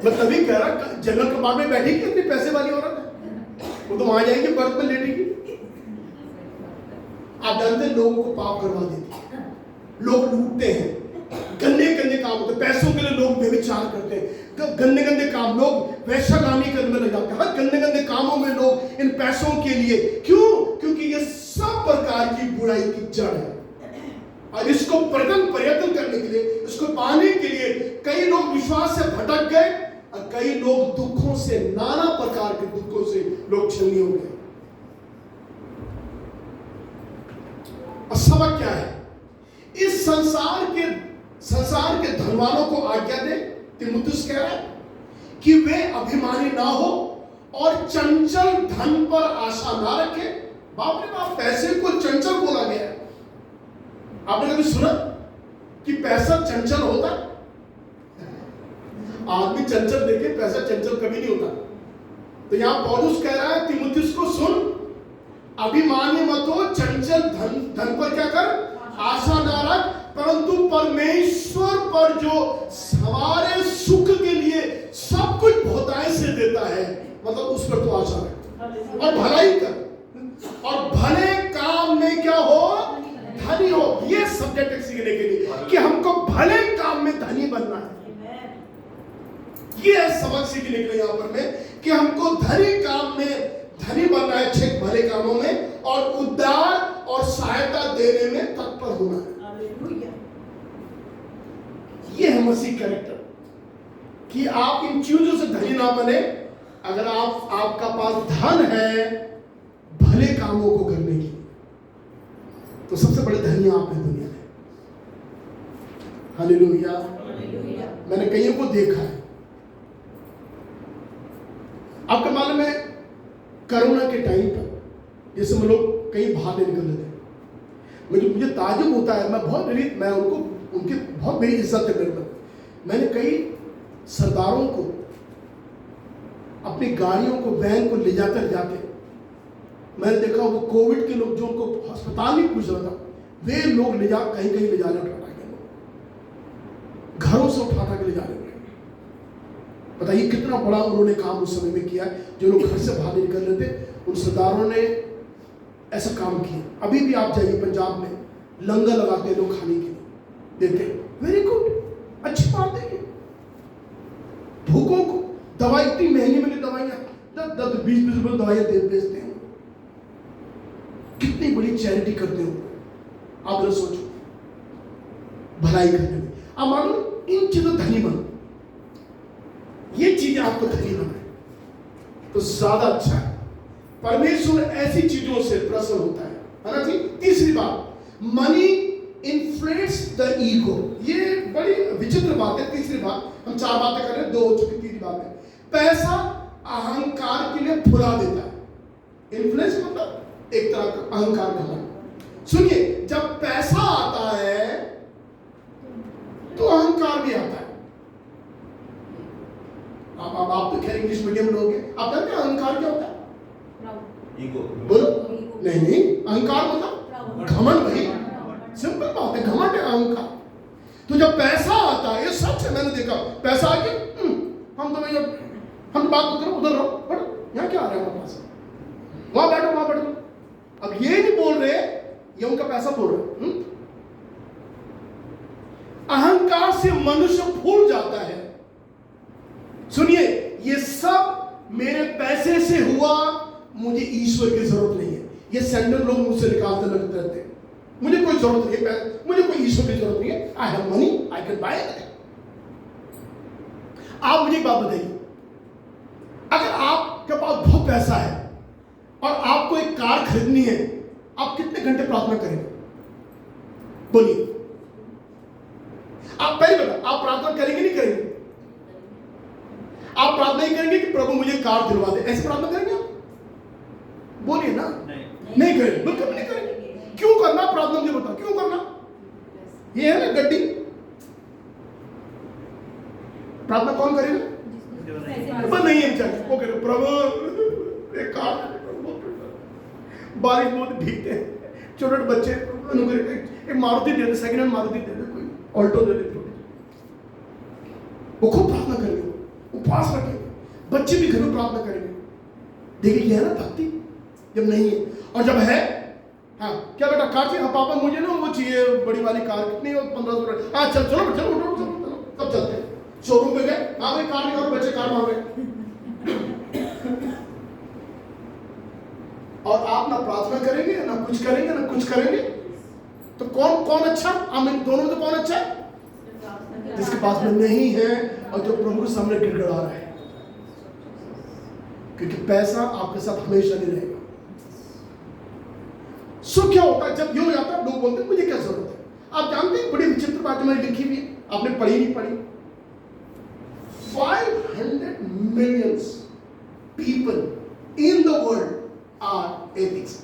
मैं तभी कह रहा जनरल कंपार्टमेंट में बैठी कितनी पैसे वाली औरत है, वो तो वहां जाएंगे बर्थ में लेटेगी। आप जानते लोगों को पाप करवा देती है, लोग लूटते हैं, गंदे काम होते हैं, पैसों के लिए लोग व्यभिचार करते हैं, गंदे काम, लोग वैश्यगामी करने में लग जाते हैं, हर गंदे कामों में लोग इन पैसों के लिए। क्यों? क्योंकि ये सब प्रकार की बुराई की जड़ है। और इसको प्रयत्न करने के लिए, इसको पाने के लिए कई लोग विश्वास से भटक गए, और कई लोग दुखों से, नाना प्रकार के दुखों से लोग छलनी हो गए। और सबक क्या है? इस संसार के धनवानों को आज्ञा दे, तीमुथियुस कह रहा है कि वे अभिमानी ना हो और चंचल धन पर आशा ना रखे। बाप रे बाप, पैसे को चंचल बोला गया है। आपने कभी सुना कि पैसा चंचल होता? आदमी चंचल देखे, पैसा चंचल कभी नहीं होता। तो यहां पौलुस कह रहा है तीमुथियुस को, सुन, अभिमानी मत हो, चंचल धन पर क्या कर, आशा ना रख, परंतु परमेश्वर पर जो हमारे सुख के लिए सब कुछ बहुतायत से देता है, मतलब उस पर तो आशा रख और भलाई कर, और भले काम में क्या हो, धनी हो। ये सब्जेक्ट सीखने के लिए कि हमको भले काम में धनी बनना है, ये सबक सीखने के लिए यहाँ पर में कि हमको धनी काम में धनी बनना है, अच्छे भले कामों में, और उद्धार और सहायता देने में तत्पर होना है। ये है मसीह कैरेक्टर, कि आप इन चीजों से धनी ना बने, अगर आपका पास धन है भले कामों को करने की, तो सबसे बड़े धनी आप हैं दुनिया में। हालेलुया। मैंने कईयों को देखा है। आपको मालूम है कोरोना के टाइम पर जैसे हम लोग कहीं बाहर निकल रहे थे, मुझे ताजुब होता है। मैं उनकी बहुत मेरी इज्जत है मेरे पर। मैंने कई सरदारों को अपनी गाड़ियों को, वैन को ले जाते मैंने देखा वो कोविड के लोग जो उनको अस्पताल नहीं पूछ रहा था, वे लोग कहीं ले जाने उठा के लोग घरों से उठा के ले जाने। बताइए कितना बड़ा उन्होंने काम उस समय में किया है। जो लोग घर से बाहर निकल रहे थे, उन सरदारों ने ऐसा काम किया। अभी भी आप जाइए पंजाब में, लंगर लगाते हैं लोग, खाने के लिए देते हैं। वेरी गुड, अच्छी बात है। भूखों को दवाई, इतनी महंगी महंगी दवाइयां, 10-20 रुपए दवाइयां बेचते हैं। कितनी बड़ी चैरिटी करते हो आप, जरा सोचो, भलाई करने में। आप मानो इन चीजों धनी बनो, ये चीजें आपको धनी बनाए तो ज्यादा अच्छा है। परमेश्वर ऐसी चीजों से प्रसन्न होता है ना जी। तीसरी बात, मनी इन्फ्लुएंस द ईगो। ये बड़ी विचित्र बात है। तीसरी बात, हम 4 बातें कर रहे हैं, 2 हो चुकी, तीसरी बात है पैसा अहंकार के लिए फुला देता है। इन्फ्लुएंस मतलब एक तरह का अहंकार का। सुनिए, जब पैसा आता है तो अहंकार भी आता है। आप तो खैर इंग्लिश मीडियम लोग हैं, आप जानते हैं अहंकार क्या होता है? ईगो। बोलो। नहीं, अहंकार मतलब घमंड। भाई सिंपल बात है, घमंड है अहंकार। तो जब पैसा आता है, ये सच है, मैंने देखा, पैसा आ गया, हम बात करो, उधर रहो, यहाँ क्या आ रहा है हमारे पास, वहां बैठो। अब ये नहीं बोल रहे, ये उनका पैसा बोल रहे। अहंकार से मनुष्य फूल जाता है। सुनिए, ये सब मेरे पैसे से हुआ, मुझे ईश्वर की जरूरत नहीं है। ये सैंडल लोग मुझसे निकालते रहते हैं, मुझे कोई जरूरत नहीं है, मुझे कोई ईश्वर की जरूरत नहीं है। I have money, I can buy it. आप मुझे एक बात बताइए, अगर आपके पास बहुत पैसा है और आपको एक कार खरीदनी है, आप कितने घंटे प्रार्थना करेंगे? बोलिए। आप पहले बता, आप प्रार्थना करेंगे नहीं करेंगे? आप प्रार्थना ही करेंगे कि प्रभु मुझे कार दिलवा दे, ऐसे प्रार्थना करेंगे आप? बोलिए ना। नहीं करेंगे, बिल्कुल नहीं करेंगे। क्यों करना प्रार्थना? मुझे बताओ क्यों करना? ये है ना गड्डी। प्रार्थना कौन करेगा? बस नहीं है चल, वो करे प्रभु एक कार, बारिश बहुत भीगते हैं, छोटे बच्चे, एक मारुति दे दे, सेकंड हैंड मारुति दे दे, कोई ऑल्टो दे दे। वो खूब प्रार्थना करेंगे, उपवास रखेंगे, बच्चे भी घर में प्रार्थना करेंगे। देखिए ये है ना भक्ति। जब नहीं है और जब है, हाँ क्या बेटा कार चाहिए? हाँ पापा मुझे ना वो चाहिए बड़ी वाली कार, कितनी? 1500। हाँ चलो तब चलते हैं। शोरूम पे गए, हाँ भाई कार निकालो, बच्चे कार मांग रहे। और आप ना प्रार्थना करेंगे, ना कुछ करेंगे, तो कौन अच्छा? हम इन दोनों में तो कौन अच्छा है? जिसके पास में नहीं है और जो प्रभु के सामने गिड़गिड़ा रहा है। क्योंकि पैसा आपके साथ हमेशा नहीं रहेगा। सो क्या होता है जब ये हो जाता है, लोग बोलते हैं मुझे क्या जरूरत है? आप जानते हैं बड़ी विचित्र बात मैंने लिखी हुई है, आपने पढ़ी नहीं पढ़ी? 500 million people in the world are atheists.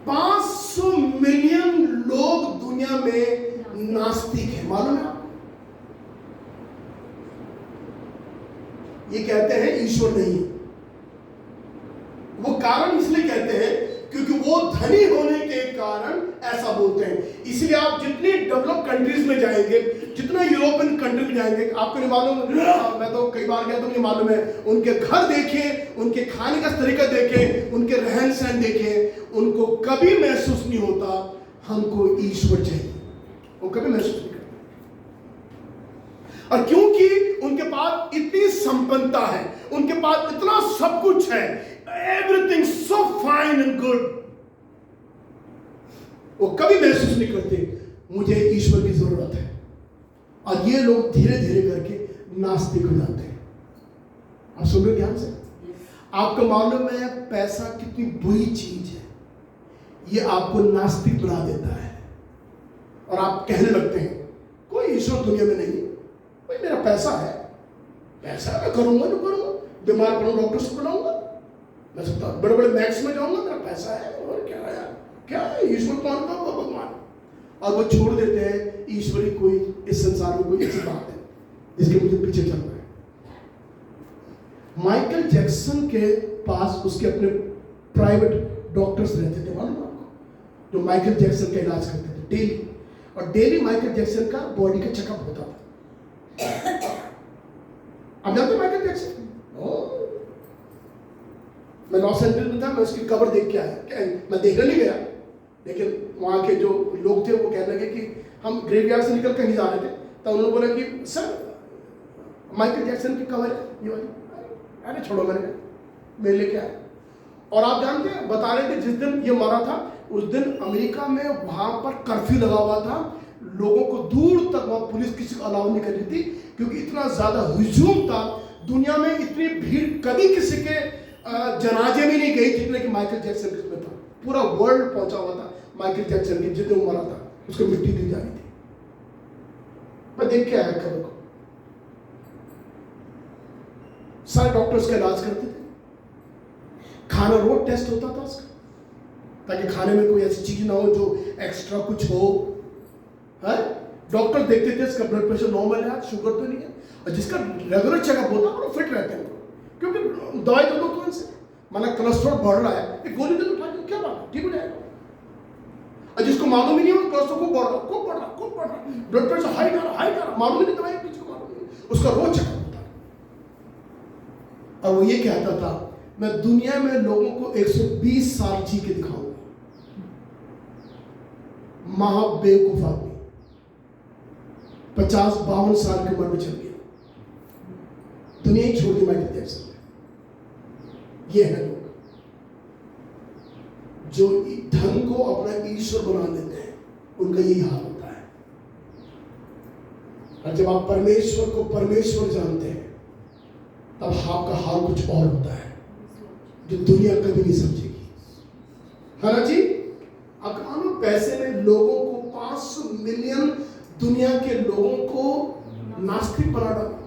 500 million लोग दुनिया में नास्तिक है, मालूम है? ये कहते हैं ईश्वर नहीं है। वो कारण इसलिए कहते हैं क्योंकि वो धनी होने के कारण ऐसा बोलते हैं। इसलिए आप जितनी डेवलप कंट्रीज में जाएंगे, जितना यूरोपियन कंट्री में जाएंगे, आपको नहीं मालूम, मैं तो कई बार गया तो मुझे मालूम है, उनके घर देखें, उनके खाने का तरीका देखें, उनके रहन सहन देखें, उनको कभी महसूस नहीं होता हमको ईश्वर चाहिए। वो कभी महसूस नहीं करते। और क्योंकि उनके पास इतनी संपन्नता है, उनके पास इतना सब कुछ है, everything so fine and good, वो कभी महसूस नहीं करते मुझे ईश्वर की जरूरत है। और ये लोग धीरे धीरे करके नास्तिक हो जाते हैं। आप सुन रहे ध्यान से? आपको मालूम है पैसा कितनी बुरी चीज है? ये आपको नास्तिक बना देता है और आप कहने लगते हैं कोई ईश्वर दुनिया में नहीं है, भाई मेरा पैसा है, पैसा मैं करूंगा जो करूंगा, बीमार पड़ूं डॉक्टर से बुलाऊंगा, मैं सकता बड़े बड़े मैक्स में जाऊंगा, मेरा पैसा है, और क्या है यार, क्या है ईश्वर कौन का वो भगवान। और वो छोड़ देते हैं ईश्वरी कोई इस संसार में कोई ऐसी बात है जिसके मुझे पीछे चल रहा है। माइकल जैक्सन के पास उसके अपने प्राइवेट डॉक्टर्स रहते थे, मालूम आपको, जो माइकल जैक्सन का इलाज करते थे डेली, और डेली माइकल जैक्सन का बॉडी का चेकअप होता था। आप जानते हैं माइकल जैक्सन? मैं लॉस एंजल्स में था, मैं उसकी कवर देख के आया, मैं देखने नहीं गया, लेकिन वहाँ के जो लोग थे वो कहने लगे कि हम ग्रेवयार्ड से निकल कहीं जा रहे थे, तो उन्होंने बोला कि सर माइकल जैक्सन की कवर है ये वाली। अरे छोड़ो, मैं लेके आया। और आप जानते हैं, बता रहे थे जिस दिन ये मरा था उस दिन अमेरिका में वहाँ पर कर्फ्यू लगा हुआ था, लोगों को दूर तक वहाँ पुलिस किसी को अलाउ नहीं कर रही थी क्योंकि इतना ज़्यादा हुजूम था। दुनिया में इतनी भीड़ कभी किसी के जनाजे में नहीं गई जितने कि माइकल जैक्सन में था। पूरा वर्ल्ड पहुंचा हुआ था माइकल जैक्सन की, जिस दिन मरा था उसको मिट्टी दी जा रही थी। मैं देख के आया खबर को, सारे डॉक्टर्स का इलाज करते थे, खाना रोज टेस्ट होता था उसका ताकि खाने में कोई ऐसी चीज ना हो जो एक्स्ट्रा कुछ हो, है। डॉक्टर देखते थे इसका ब्लड प्रेशर नॉर्मल है, शुगर तो नहीं है, और जिसका रेगुलर चेकअप होता है वो फिट रहते हैं, क्योंकि दवाई तो दो कौन से, माना कोलेस्ट्रॉल बढ़ रहा है, एक गोली दे दो उठा के, क्या बात, ठीक हो जाएगा। और जिसको मालूम ही नहीं हो कोलेस्ट्रॉल खूब बढ़ रहा, ब्लड प्रेशर हाई जा रहा, मालूम ही नहीं, दवाई किसी को मालूम नहीं, उसका रोज चेकअप होता है। और वो ये कहता था मैं दुनिया में लोगों को 120 साल जी के दिखाऊंगा। महाबेवकूफ आदमी 50-52 साल की उम्र में चल गया, दुनिया ही छोड़ दी माइकल जैक्सन ने। ये है लोग जो धन को अपना ईश्वर बना लेते हैं, उनका यही हाल होता है। और जब आप परमेश्वर को परमेश्वर जानते हैं तब आपका हाल कुछ और होता है जो दुनिया कभी नहीं समझेगी, है ना जी। अब मानो पैसे ने लोगों को 500 मिलियन दुनिया के लोगों को नास्तिक बना डाला।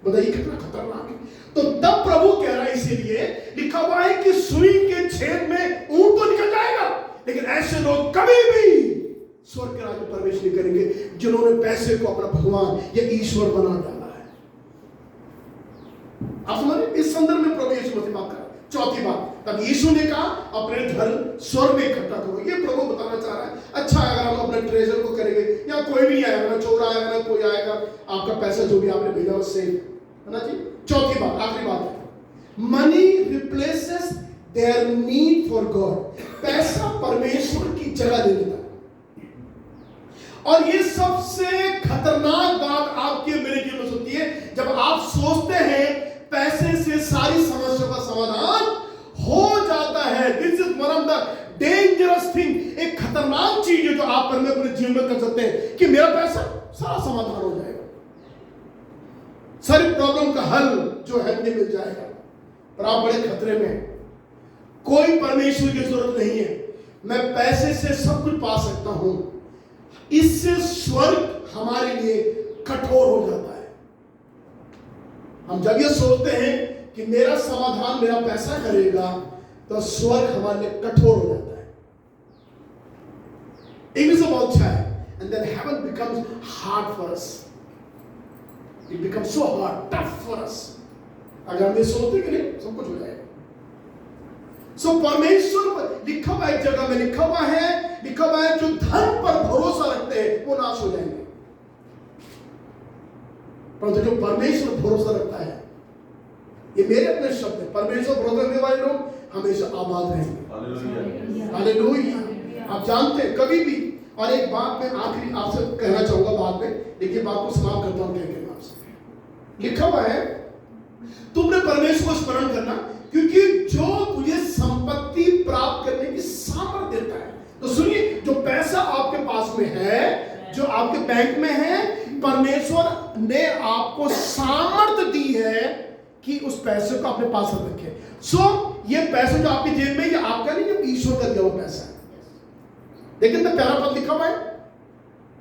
बताइए कितना खतरनाक है। तो तब प्रभु कह रहा है, इसीलिए लिखा हुआ है कि सुई के छेद में ऊंट तो निकल जाएगा, लेकिन ऐसे लोग कभी भी स्वर्ग के राज्य में प्रवेश नहीं करेंगे जिन्होंने पैसे को अपना भगवान या ईश्वर बना डाला है। आप समझ, इस संदर्भ में प्रभु यीशु मसीह बात कर रहा है। चौथी बात, तब यीशु ने कहा अपने धन स्वर्ग में इकट्ठा करो। ये प्रभु बताना चाह रहा है, अच्छा अगर हम अपने ट्रेजर को करेंगे, या कोई भी नहीं आएगा, ना चोर आएगा ना कोई आएगा, आपका पैसा जो भी आपने भेजा उससे, है ना जी। चौथी बात, आखिरी बात है, money replaces their need for God. पैसा परमेश्वर की जगह ले लेता है। और ये सबसे खतरनाक बात आपके मेरे जीवन में होती है जब आप सोचते हैं पैसे से सारी समस्या का समाधान हो जाता है। This is one of the dangerous thing. एक खतरनाक चीज है जो आप अपने जीवन में कर सकते हैं कि मेरा पैसा सारा समाधान हो जाएगा, सारी प्रॉब्लम का हल जो है मुझे मिल जाएगा। पर आप बड़े खतरे में हैं। कोई परमेश्वर की जरूरत नहीं है, मैं पैसे से सब कुछ पा सकता हूं। इससे स्वर्ग हमारे लिए कठोर हो जाता है। हम जब ये सोचते हैं कि मेरा समाधान मेरा पैसा करेगा तो स्वर्ग हमारे लिए कठोर हो जाता है। इंग्लिश में बहुत अच्छा है, and then haven becomes hard for us. It becomes so hard, tough for us. अगर हम ये सोचते कि नहीं सब कुछ हो जाएगा। सो परमेश्वर लिखा हुआ एक जगह में लिखा हुआ है जो धन पर भरोसा रखते हैं वो नाश हो जाएंगे, परंतु जो परमेश्वर भरोसा रखता है, ये मेरे अपने शब्द है, परमेश्वर भरोसा रखने वाले लोग हमेशा आबाद रहेंगे। हालेलुया। आप जानते हैं कभी भी, और एक बात मैं आखिरी आपसे कहना चाहूंगा बाद में, लेकिन बात को समाप्त करता हूं कहकर आपसे। लिखा हुआ है तुमने परमेश्वर को स्मरण करना, क्योंकि जो तुझे संपत्ति प्राप्त करने की सामर्थ्य देता है। तो सुनिए, जो पैसा आपके पास में है, जो आपके बैंक में है, परमेश्वर ने आपको सामर्थ्य दी है कि उस पैसे को अपने पास रखे। सो ये पैसा जो आपकी जेब में, ये आपका नहीं, ये ईश्वर का दिया हुआ पैसा है। लेकिन तो प्यारा पद लिखा हुआ है,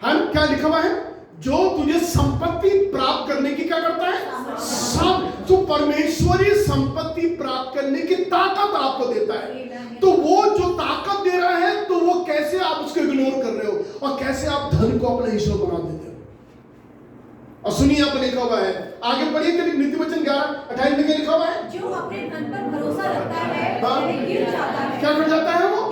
हाँ क्या लिखा हुआ है, जो तुझे संपत्ति प्राप्त करने की क्या करता है, सब तो परमेश्वरी संपत्ति प्राप्त करने की ताकत आपको देता है। तो वो जो ताकत दे रहा है, तो वो कैसे आप उसको इग्नोर कर रहे हो और कैसे आप धन को अपना ईश्वर बना देते हो। और सुनिए यहाँ पर लिखा हुआ है, आगे पढ़िए नीति वचन 11:28 में लिखा हुआ है, जो अपने धन पर भरोसा रखता है हाँ, वह गिर जाता है। क्या कर जाता है, वो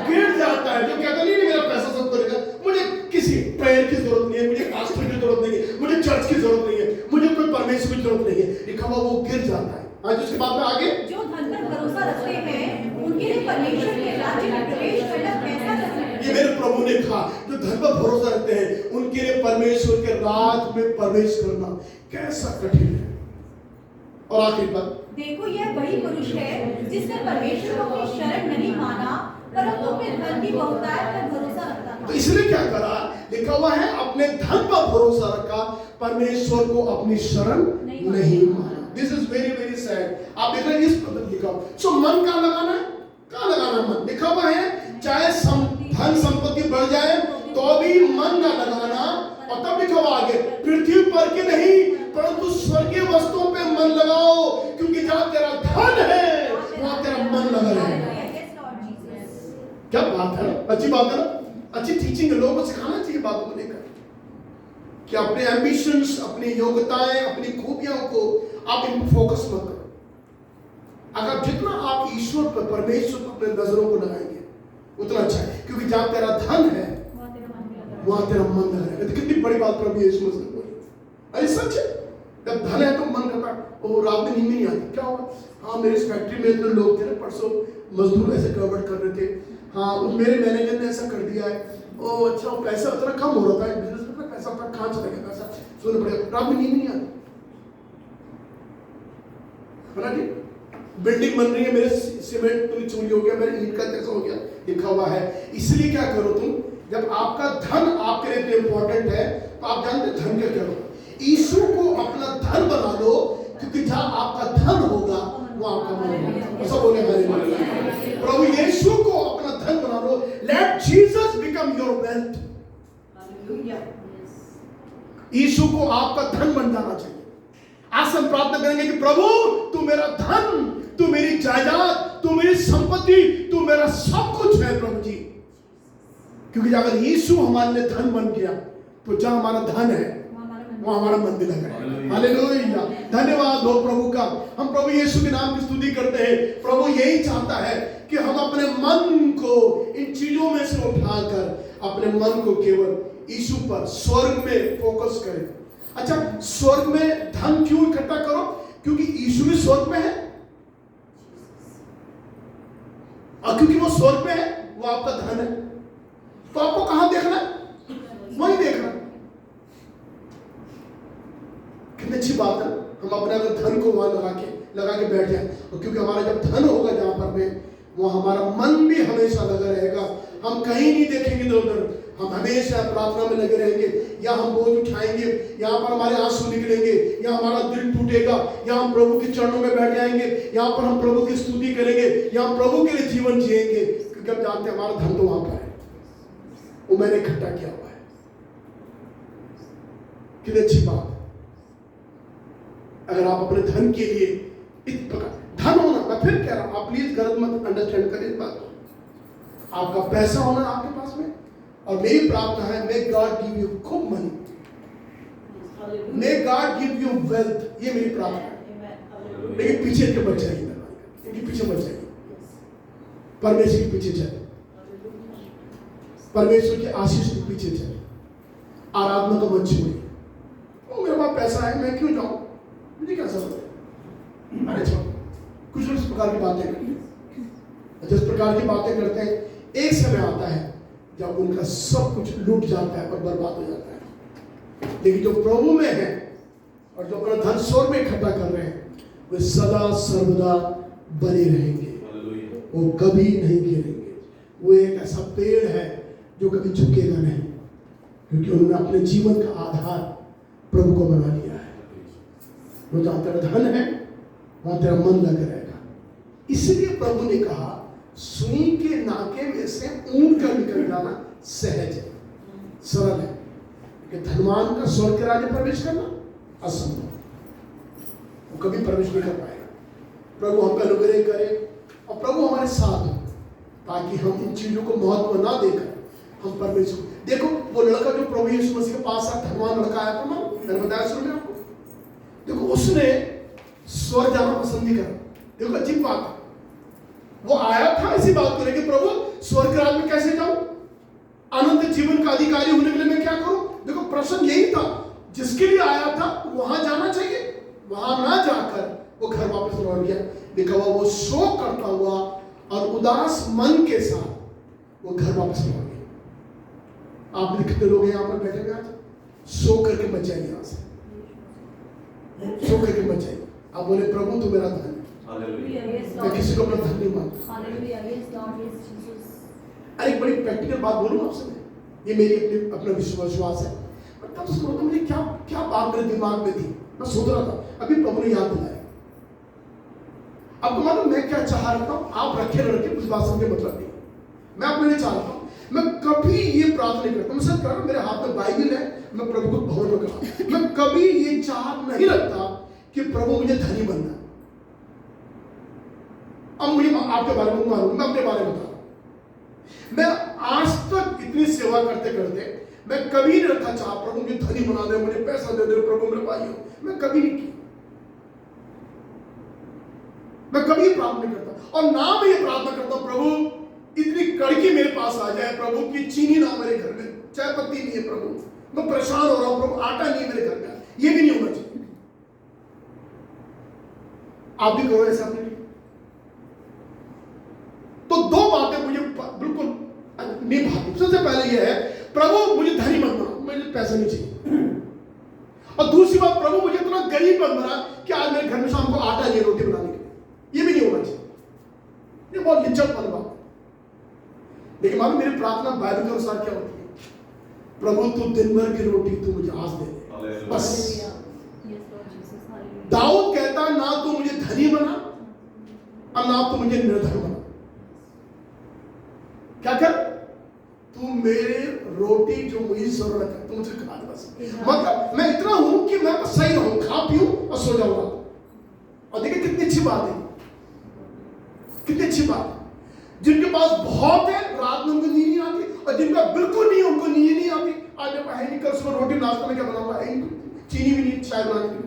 गिर जाता है। जो कहता नहीं मेरा पैसा सब करेगा, मुझे किसी प्रेयर की जरूरत नहीं है, मुझे पास्टर की जरूरत नहीं है, मुझे चर्च की जरूरत नहीं है, मुझे कोई परमेश्वर की जरूरत नहीं है, लिखा हुआ वो गिर जाता है। आज उसके बाद में आगे, जो धन पर भरोसा रखते हैं उनके लिए परमेश्वर के राज्य में प्रवेश करना कैसा कठिन है। ये मेरे प्रभु ने कहा, जो धन पर भरोसा रखते हैं उनके लिए परमेश्वर के राज में प्रवेश करना कैसा कठिन है। और आखिरी बात, देखो यह वही पुरुष है जिसने परमेश्वर को अपनी शरण नहीं माना, परंतु अपने धन की बहुतायत पर भरोसा रखता था। तो इसलिए क्या करा, लिखा हुआ है अपने धन पर भरोसा रखा, परमेश्वर को अपनी शरण नहीं माना। This is very very sad. आप देख रहे हैं इस पद लिखा हुआ, सो मन कहाँ लगाना है, कहाँ लगाना मन, लिखा हुआ है चाहे धन संपत्ति बढ़ जाए तो भी मन न लगाना। और तब लिखा हुआ आगे, पृथ्वी पर के नहीं परंतु स्वर्गीय वस्तुओं पे मन लगाओ, क्योंकि जहां तेरा धन है वहां तेरा मन लगा रहेगा। क्या बात है, अच्छी बात है ना, अच्छी टीचिंग है। लोगों को सिखाना चाहिए बातों को लेकर कि अपने एम्बिशंस, अपनी योग्यताएं, अपनी खूबियों को आप इन फोकस मत करो। अगर जितना आप ईश्वर पर, परमेश्वर पर अपने नजरों को लगाएंगे उतना अच्छा है, क्योंकि जहां तेरा धन है वहां तेरा मन लगा रहेगा। तो कितनी बड़ी बात प्रभु यीशु मसीह ने बोली, अरे सच है। जब धन है तो मन करता है, वो रात में नींद नहीं आती, क्या हुआ, हाँ मेरे इस फैक्ट्री में इतने लोग थे ना, परसों मजदूर ऐसे गड़बड़ कर रहे थे, हाँ मेरे मैनेजर ने ऐसा कर दिया है, ओ अच्छा वो पैसा उतना कम हो रहा था बिजनेस में, पैसा अपना कहाँ चला गया, पैसा सोने पड़ेगा, रात में नींद नहीं आती। बिल्डिंग बन रही है, मेरे सीमेंट पूरी चोरी हो गया, मेरे ईंट का कैसा हो गया, लिखा हुआ है। इसलिए क्या करो तुम, जब आपका धन आपके लिए इंपॉर्टेंट है तो आप जानते धन क्या करो, ईश्वर को अपना धन बना लो, क्योंकि जहां आपका धन होगा वो आपका मन होगा। ऐसा बोले हमारे प्रभु यीशु को अपना धन बना लो। Let Jesus become your wealth. यीशु को आपका धन बन जाना चाहिए। आज हम प्रार्थना करेंगे कि प्रभु तू मेरा धन, तू मेरी जायदाद, तू मेरी संपत्ति, तू मेरा सब कुछ है प्रभु जी। क्योंकि अगर यीशु हमारे लिए धन बन गया तो जहां हमारा धन है वहां हमारा मन भी लगा है। हालेलुया, धन्यवाद हो प्रभु का। हम प्रभु यीशु के नाम की स्तुति करते हैं। प्रभु यही चाहता है कि हम अपने मन को इन चीजों में से उठाकर अपने मन को केवल यीशु पर, स्वर्ग में फोकस करें। अच्छा, स्वर्ग में धन क्यों इकट्ठा करो, क्योंकि यीशु भी स्वर्ग में है, और क्योंकि वो स्वर्ग में है, वो आपका धन है। तो आपको कहां देखना है, वहीं देखना। कितनी अच्छी बात है, हम अपने अगर धन को वहां लगा के बैठ जाए, और क्योंकि हमारा जब धन होगा जहां पर में, वो हमारा मन भी हमेशा लगा रहेगा। हम कहीं नहीं देखेंगे इधर उधर, हम हमेशा प्रार्थना में लगे रहेंगे। या हम बोझ उठाएंगे, यहाँ पर हमारे आंसू निकलेंगे, या हमारा दिल टूटेगा, या हम प्रभु के चरणों में बैठ जाएंगे, यहाँ पर हम प्रभु की स्तुति करेंगे, या हम प्रभु के लिए जीवन जिएंगे, क्योंकि हम जानते हैं हमारा धन तो वहां पर है, वो मैंने इकट्ठा किया हुआ है। कितनी अच्छी बात। अगर आप अपने धन के लिए इस प्रकार धन होना, मैं फिर कह रहा हूं, आप प्लीज गलत मत अंडरस्टैंड करें इस बात को। आपका पैसा होना आपके पास में, और मेरी प्रार्थना है, मे गॉड गिव यू खूब money, may God give you wealth, ये मेरी प्रार्थना है। लेकिन पीछे के बच जाइए, इनके पीछे बच जाइए, परमेश्वर के पीछे चले, परमेश्वर के आशीष के पीछे चले, आराधना को मत छोड़िए। ओ मेरे पास पैसा है, मैं क्यों जाऊं, मुझे क्या जरूरत है, अरे छोड़। कुछ लोग इस प्रकार की बातें करते हैं, जिस प्रकार की बातें करते हैं, एक समय आता है जब उनका सब कुछ लूट जाता है और बर्बाद हो जाता है। लेकिन जो प्रभु में है और जो अपना धन स्वर्ग में इकट्ठा कर रहे हैं, वे सदा सर्वदा बने रहेंगे, वो कभी नहीं गिरेंगे। वो एक ऐसा पेड़ है जो कभी झुकेगा नहीं, क्योंकि उन्होंने अपने जीवन का आधार प्रभु को बना लिया है। वो जहां तेरा धन है वहां तेरा मन लग रहेगा। इसलिए प्रभु ने कहा सुई के नाके में से ऊंट का निकल जाना सहज है, सरल है, कि धनवान का स्वर्ग के राज्य प्रवेश करना असंभव, वो कभी प्रवेश नहीं कर पाएगा। प्रभु हम पे अनुग्रह करे और प्रभु हमारे साथ हो, ताकि हम इन चीजों को महत्व ना देकर हम परमेश्वर। देखो वो लड़का जो प्रभु यीशु मसीह के पास आया, धनवान लड़का आया था, मैंने बताया शुरू में आपको। देखो उसने स्वर्ग जाना पसंद नहीं करा। देखो अजीब बात है, वो आया था इसी बात को लेकर, प्रभु स्वर्ग राज्य में कैसे जाऊं, अनंत जीवन का अधिकारी होने के लिए मैं क्या करूं। देखो प्रश्न यही था, जिसके लिए आया था वहां जाना चाहिए, वहां ना जाकर वो घर वापस लौट गया। देखा वो शोक करता हुआ और उदास मन के साथ वो घर वापस लौट गया। आप कितने लोग यहाँ पर बैठे हुए आज, सो करके मच जाएंगे, यहाँ से सो करके मच जाएंगे। आप बोले प्रभु तू मेरा धन, मैं किसी को अपना धन नहीं मानता। अरे एक बड़ी प्रैक्टिकल बात बोलूं आपसे, ये मेरी अपना विश्वास है। पर तब सोचता मुझे क्या क्या बात मेरे दिमाग में थी, मैं सोच रहा था, अभी प्रभु ने याद दिलाया। आपको मालूम मैं क्या चाह रहा हूं, आप रखे न रखे उस बात से मतलब नहीं, मैं अपने लिए चाह रहा हूं। मैं कभी ये प्रार्थना नहीं करता, मैं सच कह रहा हूं, मेरे हाथ में बाइबल है, मैं प्रभु को भवन में कहा, मैं कभी ये चाह नहीं रखता कि प्रभु मुझे धनी बनना। अब मुझे आपके बारे में मालूम, मैं अपने बारे में बता रहा हूं। मैं आज तक इतनी सेवा करते करते मैं कभी नहीं रखा चाह प्रभु मुझे धनी बना दे, मुझे पैसा दे दे प्रभु मेरे भाई हो, मैं कभी नहीं किया, मैं कभी प्रार्थना नहीं करता। और ना मैं ये प्रार्थना करता प्रभु इतनी कड़की मेरे पास आ जाए प्रभु की चीनी ना मेरे घर में, चाय पत्ती नहीं है प्रभु, मैं परेशान हो रहा हूं प्रभु, आटा नहीं है मेरे घर में, ये भी नहीं होना चाहिए। आप भी करो ऐसा अपने लिए। तो दो बातें मुझे बिल्कुल नहीं भाती। सबसे पहले यह है प्रभु मुझे धनी मत बना, मुझे पैसा नहीं चाहिए। और दूसरी बात प्रभु मुझे इतना गरीब मत बना कि आज मेरे घर में शाम को आटा नहीं, रोटी बनाने के लिए, ये भी नहीं होना चाहिए। ये बहुत लिज्जत वाली बात है। लेकिन मालूम मेरी प्रार्थना बाइबल के अनुसार क्या होती है, प्रभु तू दिन भर की रोटी तू मुझे आज दे दे, बस। दाऊद कहता ना तू मुझे धनी बना और ना तू मुझे निर्धन बना, क्या कर, तू मेरे रोटी जो मुझे जरूरत है तू मुझे खा दे बस। मतलब मैं इतना हूं कि मैं बस सही रहूं, खा पीऊं और सो जाऊंगा। और देखिए कितनी अच्छी बात है, कितनी अच्छी बात है। जिनके पास बहुत है रात में उनको नींद नहीं आती, और जिनका बिल्कुल नहीं उनको नींद नहीं आती। आज मैं है नहीं, कल सुबह रोटी नाश्ता में क्या बनाऊंगा, चीनी भी नहीं चाय बनाने के लिए,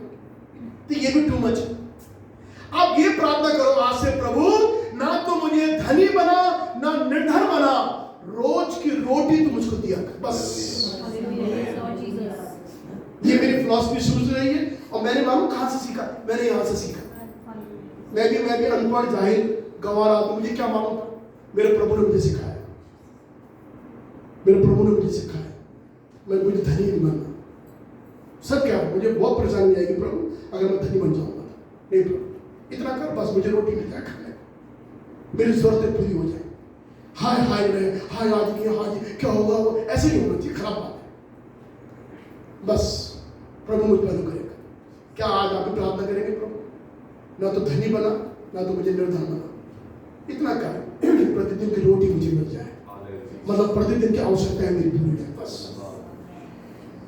तो ये भी टू मच है। आप ये प्रार्थना करो आज से, प्रभु ना तो मुझे धनी बना ना निर्धन बना, रोज की रोटी तू मुझको दिया कर, बस। ये मेरी फिलॉसफी शुरू से रही है। और मैंने मालूम कहां से सीखा, मैंने यहां से सीखा। मैं भी अनपढ़ जाहिल गंवार आदमी, मुझे क्या मालूम था, मेरे प्रभु ने मुझे सिखाया, मेरे प्रभु ने मुझे सिखाया। मैं मुझे धनी नहीं बनना, सब क्या मुझे बहुत परेशानी आएगी प्रभु अगर मैं धनी बन जाऊंगा। नहीं प्रभु इतना कर बस, मुझे रोटी मिल जाए खाने, मेरी जरूरतें पूरी हो जाए। हाय हाय रहे, हाय आज नहीं, आज क्या होगा, वो ऐसे नहीं होना चाहिए, खराब बात है। बस प्रभु मुझ पर अनुग्रह कर। क्या आज आप प्रार्थना करेंगे, प्रभु ना तो धनी बना ना तो मुझे निर्धन बना, इतना कर प्रतिदिन की रोटी मुझे मिल जाए, मतलब प्रतिदिन की आवश्यकताएं मेरी पूरी हो जाए, बस।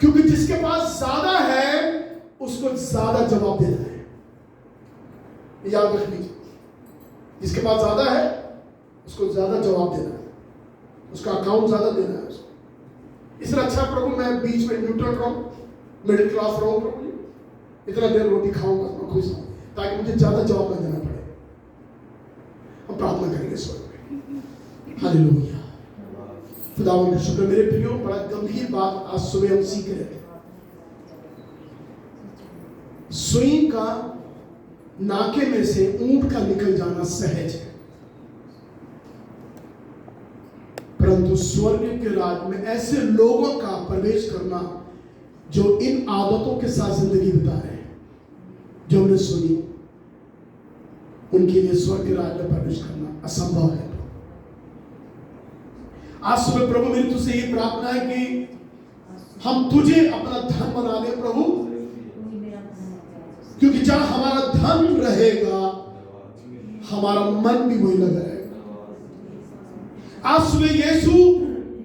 क्योंकि जिसके पास ज्यादा है उसको ज्यादा जवाब देना है, याद रख लीजिए। जिसके पास ज्यादा है उसको ज्यादा जवाब देना है, उसका अकाउंट ज्यादा देना है उसको। इसलिए अच्छा प्रभु मैं बीच में न्यूट्रल रहूं, मिडिल क्लास रहूं प्रभु, इतना देर रोटी खाऊंगा मैं खुश हूं, ताकि मुझे ज्यादा जवाब न देना पड़े। हम प्रार्थना करेंगे स्वर्ग में। हालेलुया। खुदावंद का शुक्र। मेरे प्रियो बड़ा गंभीर बात आज सुबह हम सीख रहे थे। सुई का नाके में से ऊंट का निकल जाना सहज है, परंतु स्वर्ग के राज्य में ऐसे लोगों का प्रवेश करना जो इन आदतों के साथ जिंदगी बिता रहे हैं, जो हमने सुनी, उनके लिए स्वर्ग के राज्य में प्रवेश करना असंभव है। आज सुबह प्रभु मेरी तुझसे ये प्रार्थना है कि हम तुझे अपना धन बना ले प्रभु, क्योंकि कि जहां हमारा धन रहेगा हमारा मन भी वही लगा रहेगा। आज सुबह यीशु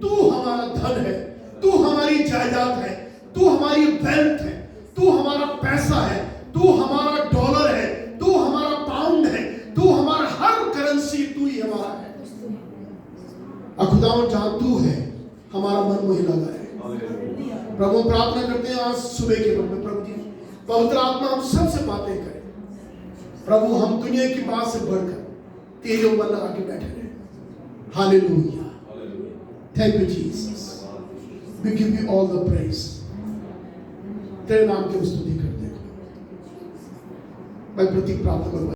तू हमारा धन है, तू हमारी जायदाद है, तू हमारी वेल्थ है, तू हमारा पैसा है, तू हमारा डॉलर है, तू हमारा पाउंड है, तू हमारा हर करेंसी तू ही हमारा है। और खुदावंद जहां तू है हमारा मन वही लगा है। प्रभु प्रार्थना करते हैं आज सुबह के वक्त में प्रभु जी पवित्र आत्मा हम सबसे बातें करें प्रभु, हम दुनिया की बात से बढ़कर तेरे ऊपर लगा के बैठे रहे। Hallelujah, thank you Jesus, we give you all the praise. तेरे नाम की स्तुति करते हैं। मैं प्रतीक प्राप्त करूंगा।